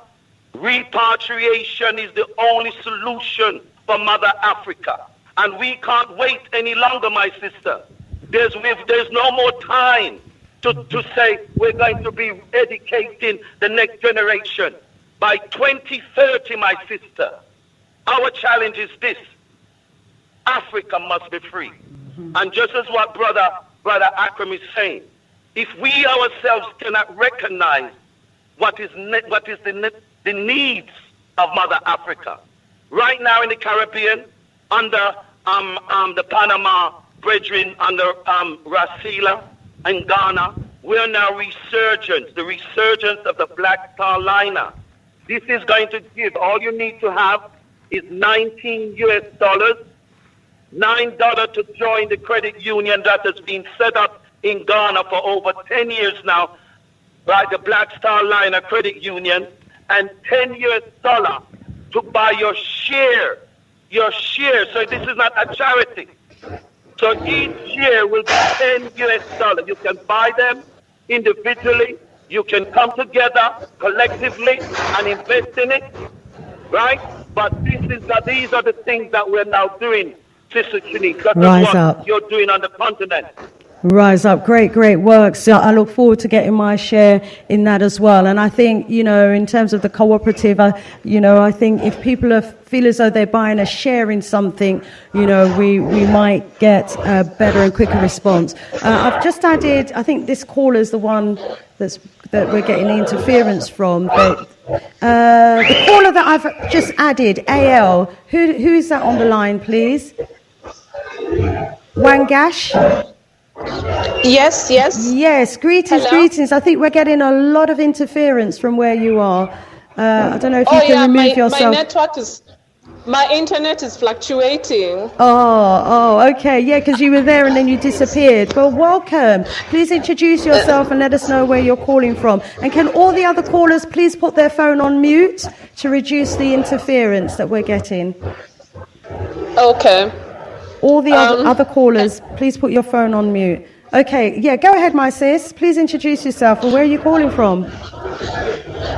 repatriation is the only solution for Mother Africa. And we can't wait any longer, my sister. There's no more time to say we're going to be educating the next generation. By 2030, my sister, our challenge is this. Africa must be free. And just as what Brother Akram is saying, if we ourselves cannot recognize what is the needs of Mother Africa, right now in the Caribbean, under the Panama brethren, under Rasila and Ghana, we are now the resurgence of the Black Star Liner. This is going to give, all you need to have is $19 $9 to join the credit union that has been set up in Ghana for over 10 years now by the Black Star Liner Credit Union, and $10 to buy your share. So this is not a charity. So each share will be $10. You can buy them individually. You can come together collectively and invest in it, right? But these are the things that we're now doing, Sister Shanice. That's what you're doing on the continent. Rise up. Great work. So I look forward to getting my share in that as well. And I think, in terms of the cooperative, I think if people feel as though they're buying a share in something, we might get a better and quicker response. I've just added, I think this caller is the one that we're getting interference from. But, the caller that I've just added, AL, who is that on the line, please? Wangash? Yes. Yes, greetings. I think we're getting a lot of interference from where you are. I don't know if you can remove yourself. My internet is fluctuating. Oh, okay. Yeah, because you were there and then you disappeared. Well, welcome. Please introduce yourself and let us know where you're calling from. And can all the other callers please put their phone on mute to reduce the interference that we're getting? Okay. All the other callers, please put your phone on mute. Okay, yeah, go ahead, my sis. Please introduce yourself and where are you calling from?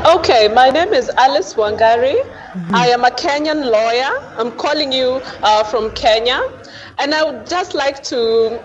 Okay, my name is Alice Wangari. I am a Kenyan lawyer. I'm calling you from Kenya. And I would just like to,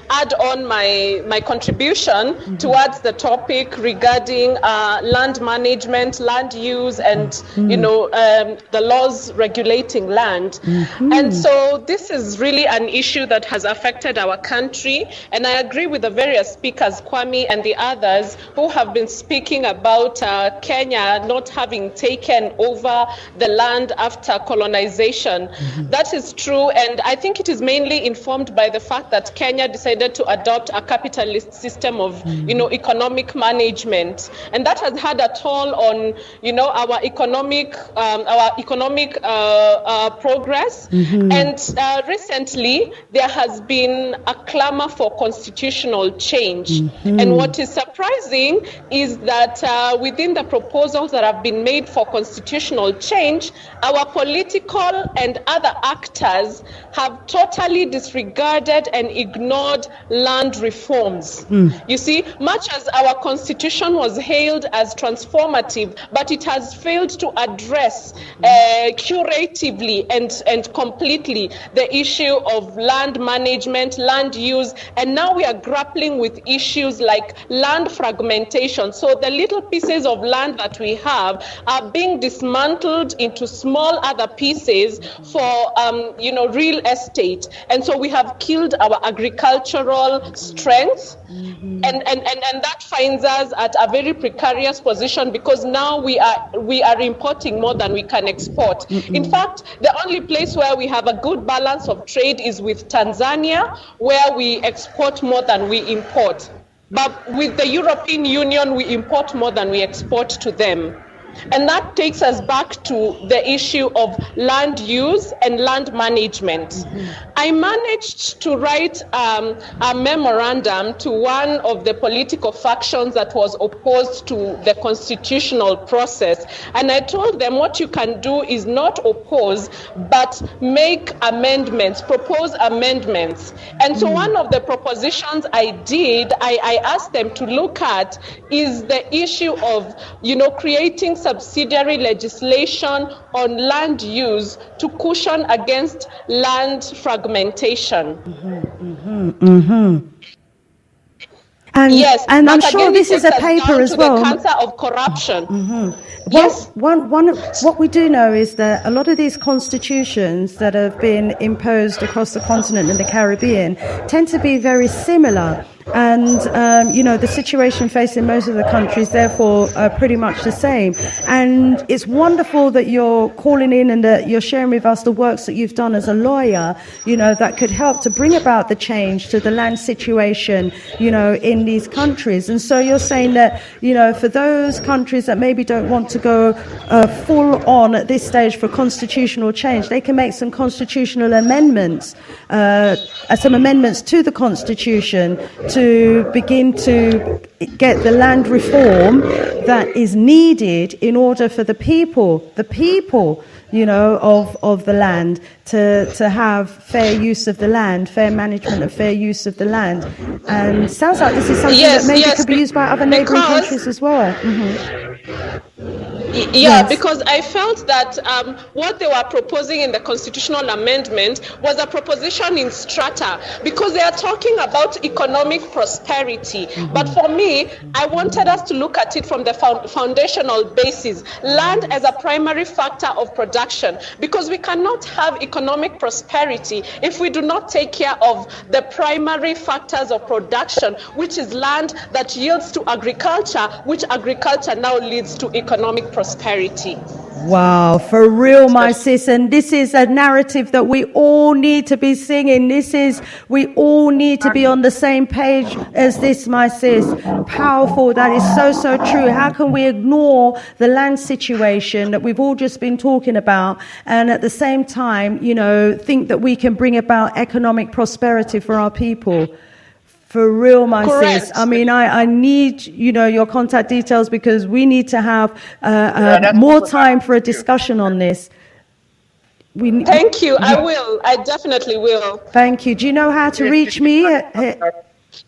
add on my contribution towards the topic regarding land management, land use, and, the laws regulating land. And so this is really an issue that has affected our country. And I agree with the various speakers, Kwame and the others, who have been speaking about Kenya not having taken over the land after colonization. That is true. And I think it is mainly informed by the fact that Kenya decided to adopt a capitalist system of, economic management, and that has had a toll on, our economic progress. And recently, there has been a clamor for constitutional change. And what is surprising is that within the proposals that have been made for constitutional change, our political and other actors have totally disregarded and ignored land reforms. You see, much as our constitution was hailed as transformative, but it has failed to address curatively and completely the issue of land management, land use, and now we are grappling with issues like land fragmentation. So the little pieces of land that we have are being dismantled into small other pieces for real estate, and so we have killed our agricultural strength, and that finds us at a very precarious position because now we are importing more than we can export. In fact, the only place where we have a good balance of trade is with Tanzania, where we export more than we import. But with the European Union, we import more than we export to them. And that takes us back to the issue of land use and land management. I managed to write a memorandum to one of the political factions that was opposed to the constitutional process. And I told them what you can do is not oppose, but make amendments, propose amendments. And so one of the propositions I did, I asked them to look at is the issue of, creating subsidiary legislation on land use to cushion against land fragmentation. And, yes, and I'm sure this is a paper as well. The cancer of corruption. Yes. What we do know is that a lot of these constitutions that have been imposed across the continent and the Caribbean tend to be very similar. And, the situation facing most of the countries, therefore, are pretty much the same. And it's wonderful that you're calling in and that you're sharing with us the works that you've done as a lawyer, that could help to bring about the change to the land situation, in these countries. And so you're saying that, for those countries that maybe don't want to go full on at this stage for constitutional change, they can make some constitutional amendments, some amendments to the Constitution to begin to get the land reform that is needed in order for the people, of the land to have fair use of the land, fair management of fair use of the land. And sounds like this is something that maybe could be used by other neighbouring countries as well. Because I felt that what they were proposing in the constitutional amendment was a proposition in strata, because they are talking about economic prosperity. But for me, I wanted us to look at it from the foundational basis, land as a primary factor of production, because we cannot have economic prosperity if we do not take care of the primary factors of production, which is land that yields to agriculture, which agriculture now leads to economic prosperity. Wow, for real, my sis. And this is a narrative that we all need to be singing. We all need to be on the same page as this, my sis. Powerful. That is so, so true. How can we ignore the land situation that we've all just been talking about and at the same time, think that we can bring about economic prosperity for our people? For real, my sis. I mean, I need, your contact details, because we need to have more time for a discussion on this. Thank you. I will. I definitely will. Thank you. Do you know how to reach me?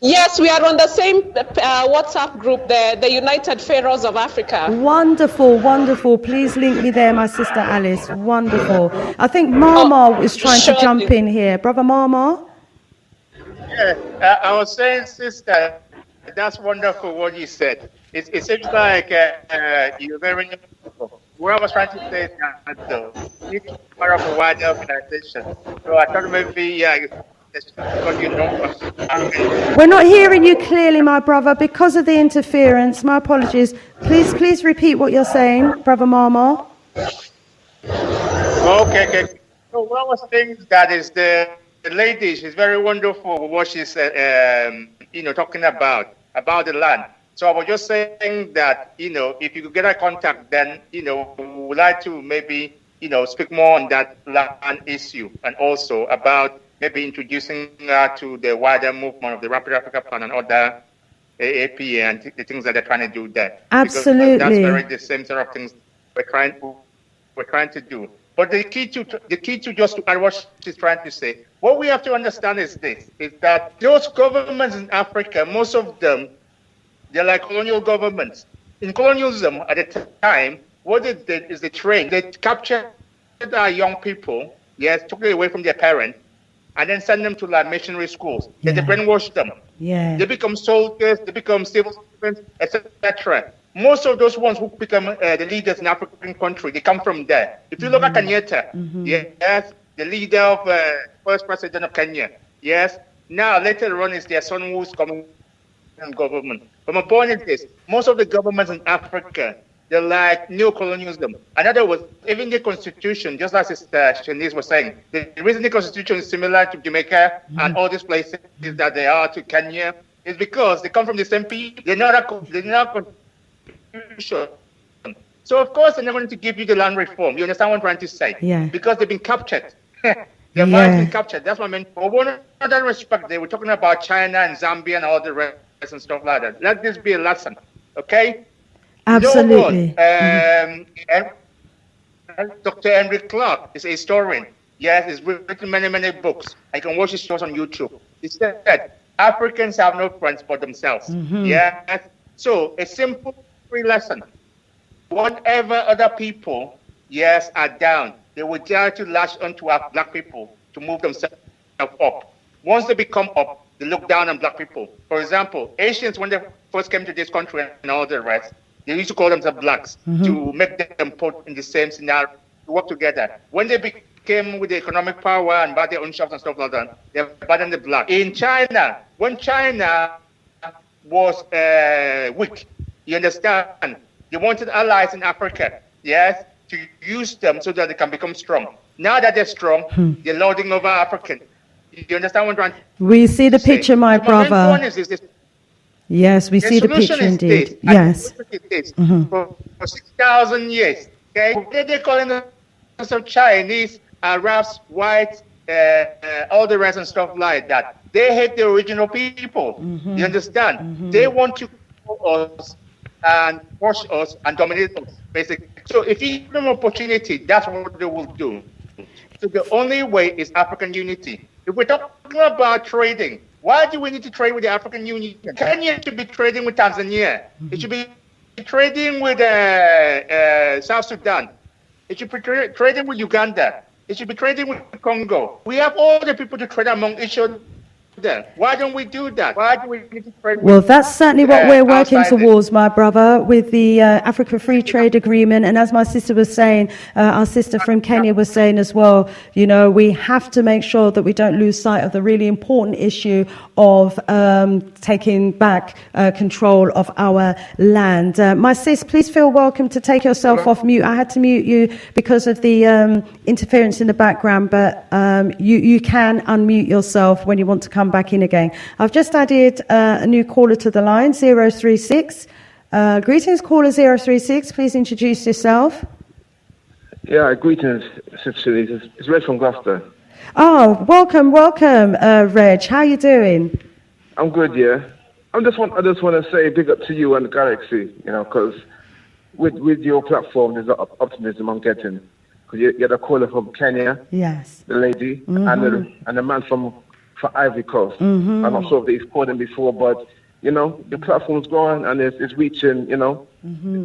Yes, we are on the same WhatsApp group, the United Pharaohs of Africa. Wonderful, wonderful. Please link me there, my sister Alice. Wonderful. I think Mama is trying to jump in here. Brother Mama? Yeah, I was saying, sister, that's wonderful what you said. It seems like you're very wonderful. What I was trying to say is that, though, you're part of a wider organization. So I thought maybe because you know. We're not hearing you clearly, my brother, because of the interference. My apologies. Please repeat what you're saying, Brother Mama. Okay. So what I was saying is that is the lady, she's very wonderful what she's talking about the land. So I was just saying that if you could get her contact, then we would like to maybe speak more on that land issue, and also about maybe introducing her to the wider movement of the Rapid Africa Plan and other AAP and the things that they're trying to do there. Absolutely, because that's very the same sort of things we're trying to do. But the key to just to add what she's trying to say, what we have to understand is this, is that those governments in Africa, most of them, they're like colonial governments. In colonialism at the time, what they did is they captured our young people, took them away from their parents, and then send them to like missionary schools. They brainwash them. They become soldiers, they become civil servants, etc. Most of those ones who become the leaders in African country, they come from there. If you look at Kenyatta, the leader of first president of Kenya, now later on is their son who's coming in government. But my point is this, most of the governments in Africa, they're like neo-colonialism. In other words, even the constitution, just as Shanice was saying, the reason the constitution is similar to Jamaica and all these places that they are to Kenya is because they come from the same people. They're not constitution. So of course they're not going to give you the land reform. You understand what I'm trying to say? Because they've been captured. Their minds been captured. That's what I meant. For one other respect, they were talking about China and Zambia and all the rest and stuff like that. Let this be a lesson, okay? Absolutely. Dr. Henry Clark is a historian. He's written many books. I can watch his shows on YouTube. He said, Africans have no friends but themselves. So a simple free lesson. Whatever other people, are down, they will dare to lash onto our black people to move themselves up. Once they become up, they look down on black people. For example, Asians, when they first came to this country and all the rest, they used to call themselves blacks to make them put in the same scenario, to work together. When they became with the economic power and bought their own shops and stuff like that, they abandoned the black. In China, when China was weak, you understand, they wanted allies in Africa, to use them so that they can become strong. Now that they're strong, they're lording over African. You understand what I'm trying to say? We see the picture, my brother. Yes, we see the picture indeed. Yes. For 6,000 years, okay? They're calling themselves Chinese, Arabs, whites, all the rest and stuff like that. They hate the original people. You understand? They want to control us and crush us and dominate us, basically. So if you give them opportunity, that's what they will do. So the only way is African unity. If we're talking about trading, why do we need to trade with the African Union? Kenya should be trading with Tanzania. It should be trading with South Sudan. It should be trading with Uganda. It should be trading with Congo. We have all the people to trade among each other. Why don't we do that? Why do we need to trade? Well, that's certainly what we're working towards, my brother, with the Africa Free Trade Agreement. And as my sister was saying, our sister from Kenya was saying as well, you know, we have to make sure that we don't lose sight of the really important issue of taking back control of our land. My sis, please feel welcome to take yourself off mute. I had to mute you because of the interference in the background, but you can unmute yourself when you want to come back in again. I've just added a new caller to the line, 036. Greetings, caller 036. Please introduce yourself. Yeah, greetings, Sister Lisa. It's Red from Gloucester. Oh, welcome, Reg. How you doing? I'm good, yeah. I just want to say big up to you and the Galaxy, you know, because with your platform, there's a lot of optimism I'm getting. Because you're the caller from Kenya, yes, the lady, and the man from Ivory Coast. I'm not sure if they've called him before, but you know, the platform's growing and it's reaching, you know,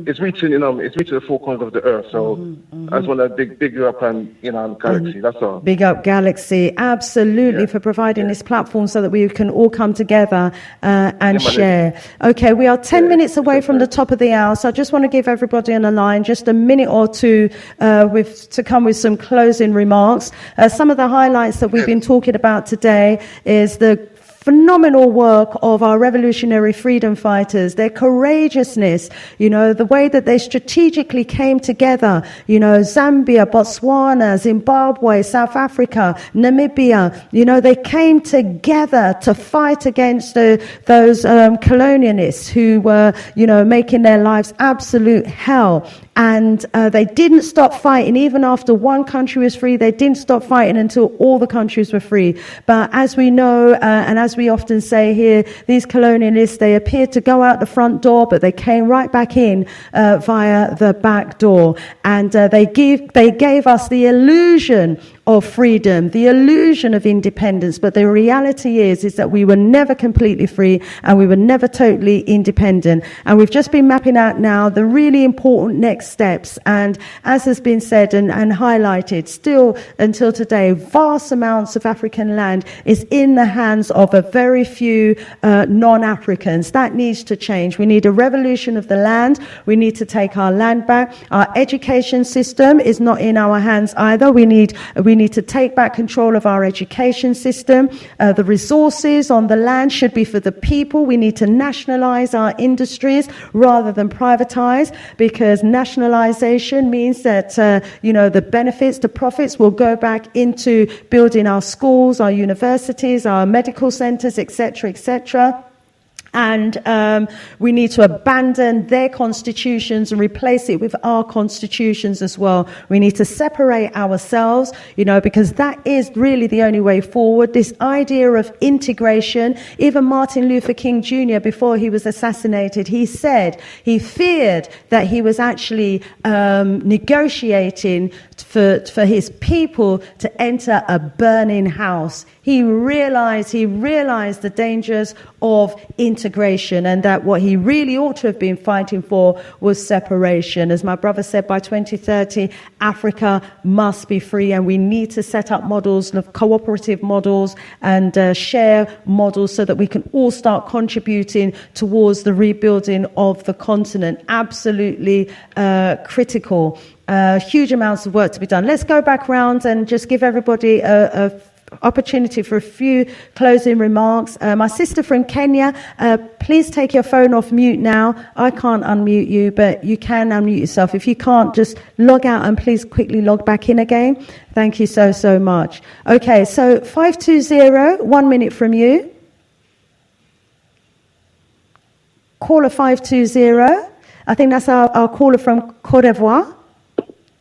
it's reaching the four corners of the earth. So I just want to big you up and, you know, Galaxy, that's all. Big up Galaxy, absolutely, for providing this platform so that we can all come together and share. Okay, we are 10 minutes away from the top of the hour, so I just want to give everybody on the line just a minute or two to come with some closing remarks. Some of the highlights that we've been talking about today is the phenomenal work of our revolutionary freedom fighters, their courageousness, you know, the way that they strategically came together, you know, Zambia, Botswana, Zimbabwe, South Africa, Namibia, you know, they came together to fight against those colonialists who were, you know, making their lives absolute hell. And they didn't stop fighting. Even after one country was free, they didn't stop fighting until all the countries were free. But as we know, and as we often say here, these colonialists, they appeared to go out the front door, but they came right back in via the back door. And they gave us the illusion of freedom, the illusion of independence. But the reality is that we were never completely free and we were never totally independent. And we've just been mapping out now the really important next steps. And as has been said and highlighted, still until today, vast amounts of African land is in the hands of a very few non-Africans. That needs to change. We need a revolution of the land. We need to take our land back. Our education system is not in our hands either. We need to take back control of our education system. The resources on the land should be for the people. We need to nationalize our industries rather than privatize, because nationalization means that, the benefits, the profits will go back into building our schools, our universities, our medical centers, etc., etc. And we need to abandon their constitutions and replace it with our constitutions as well. We need to separate ourselves, because that is really the only way forward. This idea of integration, even Martin Luther King Jr., before he was assassinated, he said he feared that he was actually negotiating for his people to enter a burning house. He realized the dangers of integration, and that what he really ought to have been fighting for was separation. As my brother said, by 2030, Africa must be free, and we need to set up models, cooperative models and share models, so that we can all start contributing towards the rebuilding of the continent. Absolutely critical. Huge amounts of work to be done. Let's go back round and just give everybody a opportunity for a few closing remarks. My sister from Kenya, please take your phone off mute now. I can't unmute you, but you can unmute yourself. If you can't, just log out and please quickly log back in again. Thank you so much. Okay, so 520, 1 minute from you. Caller 520. I think that's our caller from Côte d'Ivoire.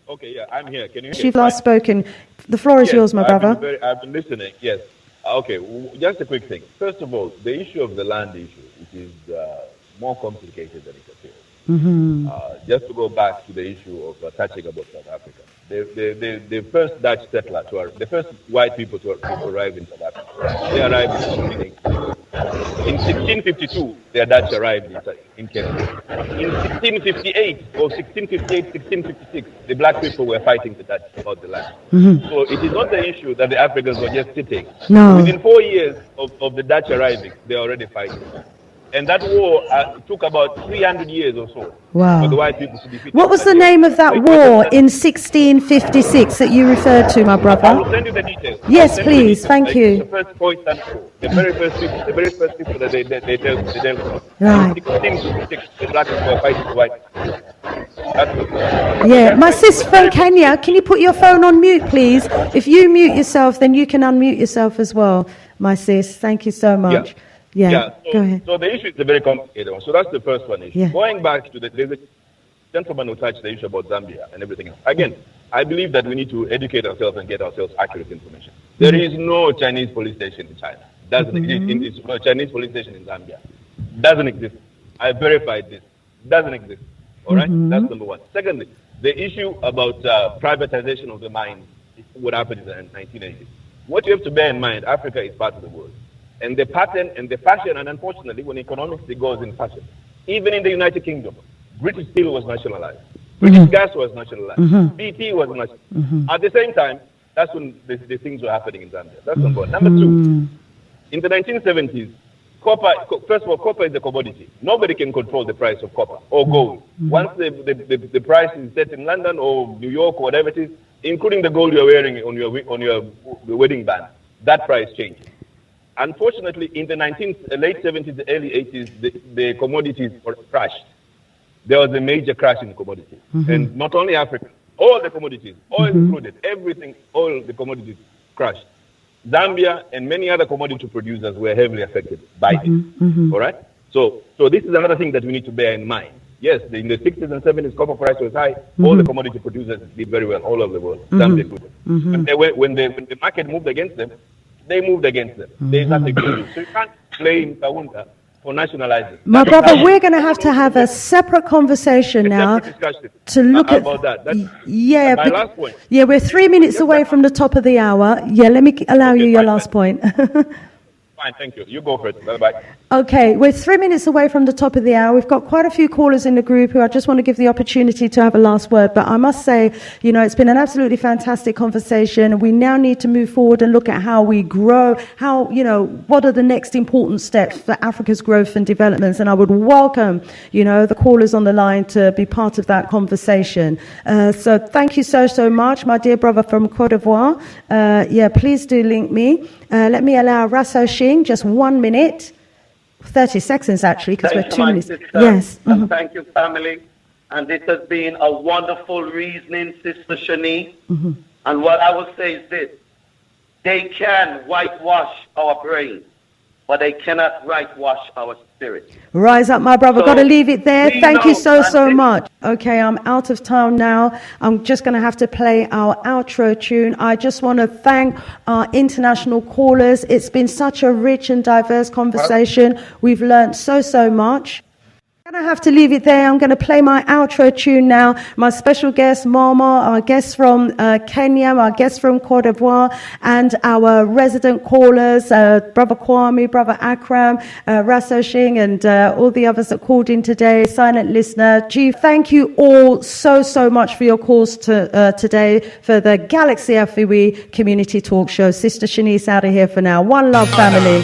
Okay, yeah, I'm here. Can you hear me? You've last spoken. The floor is yours, my brother. I've been listening, yes. Okay, just a quick thing. First of all, the issue of the land issue, it is more complicated than it appears. Just to go back to the issue of touching about South Africa. The first Dutch settler, the first white people to arrive in South Africa, they arrived in 1652, the Dutch arrived in Kenya. In 1658 or 1656, the black people were fighting the Dutch about the land. So it is not the issue that the Africans were just sitting. No. Within 4 years of the Dutch arriving, they are already fighting. And that war took about 300 years or so for the white people to defeat. What was the name of that war in 1656 that you referred to, my brother? I will send you the details. Yes, please. Thank you. The first point and the very first people that they dealt with. Right. 1656, the black people were fighting the white people. Yeah, my sis from Kenya, can you put your phone on mute, please? If you mute yourself, then you can unmute yourself as well, my sis. Thank you so much. Yeah, so, go ahead. So the issue is a very complicated one. So that's the first one issue. Yeah. Going back to there's a gentleman who touched the issue about Zambia and everything else. Again, I believe that we need to educate ourselves and get ourselves accurate information. There is no Chinese police station in China. Doesn't exist. It's no Chinese police station in Zambia. Doesn't exist. I verified this. Doesn't exist. All right? That's number one. Secondly, the issue about privatization of the mines, what happened in the 1980s. What you have to bear in mind, Africa is part of the world. And the pattern and the fashion, and unfortunately, when economics it goes in fashion, even in the United Kingdom, British Steel was nationalized, British Gas was nationalized, BT was nationalized. At the same time, that's when the things were happening in Zambia. That's number one. Number two, in the 1970s, copper. First of all, copper is a commodity. Nobody can control the price of copper or gold. Once the price is set in London or New York or whatever it is, including the gold you're wearing on your wedding band, that price changes. Unfortunately, in the late 70s, early 80s, the commodities crashed. There was a major crash in the commodities. And not only Africa, all the commodities, oil included, everything, all the commodities crashed. Zambia and many other commodity producers were heavily affected by this. All right? So this is another thing that we need to bear in mind. Yes, in the 60s and 70s, copper price was high. All the commodity producers did very well, all over the world, Zambia included. But when the market moved against them, they moved against them. There's nothing to do. So you can't blame Kaunda for nationalizing. My brother, we're going to have a separate conversation now to look at about that. That's my last point. Yeah, we're 3 minutes away from the top of the hour. Yeah, let me allow you your last point. Fine, thank you. You go for it. Bye-bye. Okay, we're 3 minutes away from the top of the hour. We've got quite a few callers in the group who I just want to give the opportunity to have a last word. But I must say, it's been an absolutely fantastic conversation. We now need to move forward and look at how we grow, what are the next important steps for Africa's growth and developments. And I would welcome, the callers on the line to be part of that conversation. So thank you so much, my dear brother from Cote d'Ivoire. Please do link me. Let me allow Rasso Shing just 1 minute. 30 seconds, actually, because we're 2 minutes. Yes. Thank you, family. And this has been a wonderful reasoning, Sister Shanice. And what I will say is this. They can whitewash our brains, but they cannot whitewash our spirit. Rise up, my brother. So got to leave it there. Thank you so much. Okay, I'm out of time now. I'm just going to have to play our outro tune. I just want to thank our international callers. It's been such a rich and diverse conversation. We've learned so much. I'm going to have to leave it there. I'm going to play my outro tune now. My special guest, Mama, our guest from Kenya, our guest from Cote d'Ivoire, and our resident callers, Brother Kwame, Brother Akram, Rasso Shing, and all the others that called in today, silent listener. Gee, thank you all so much for your calls today for the Galaxy FEW Community Talk Show. Sister Shanice out of here for now. One love, family.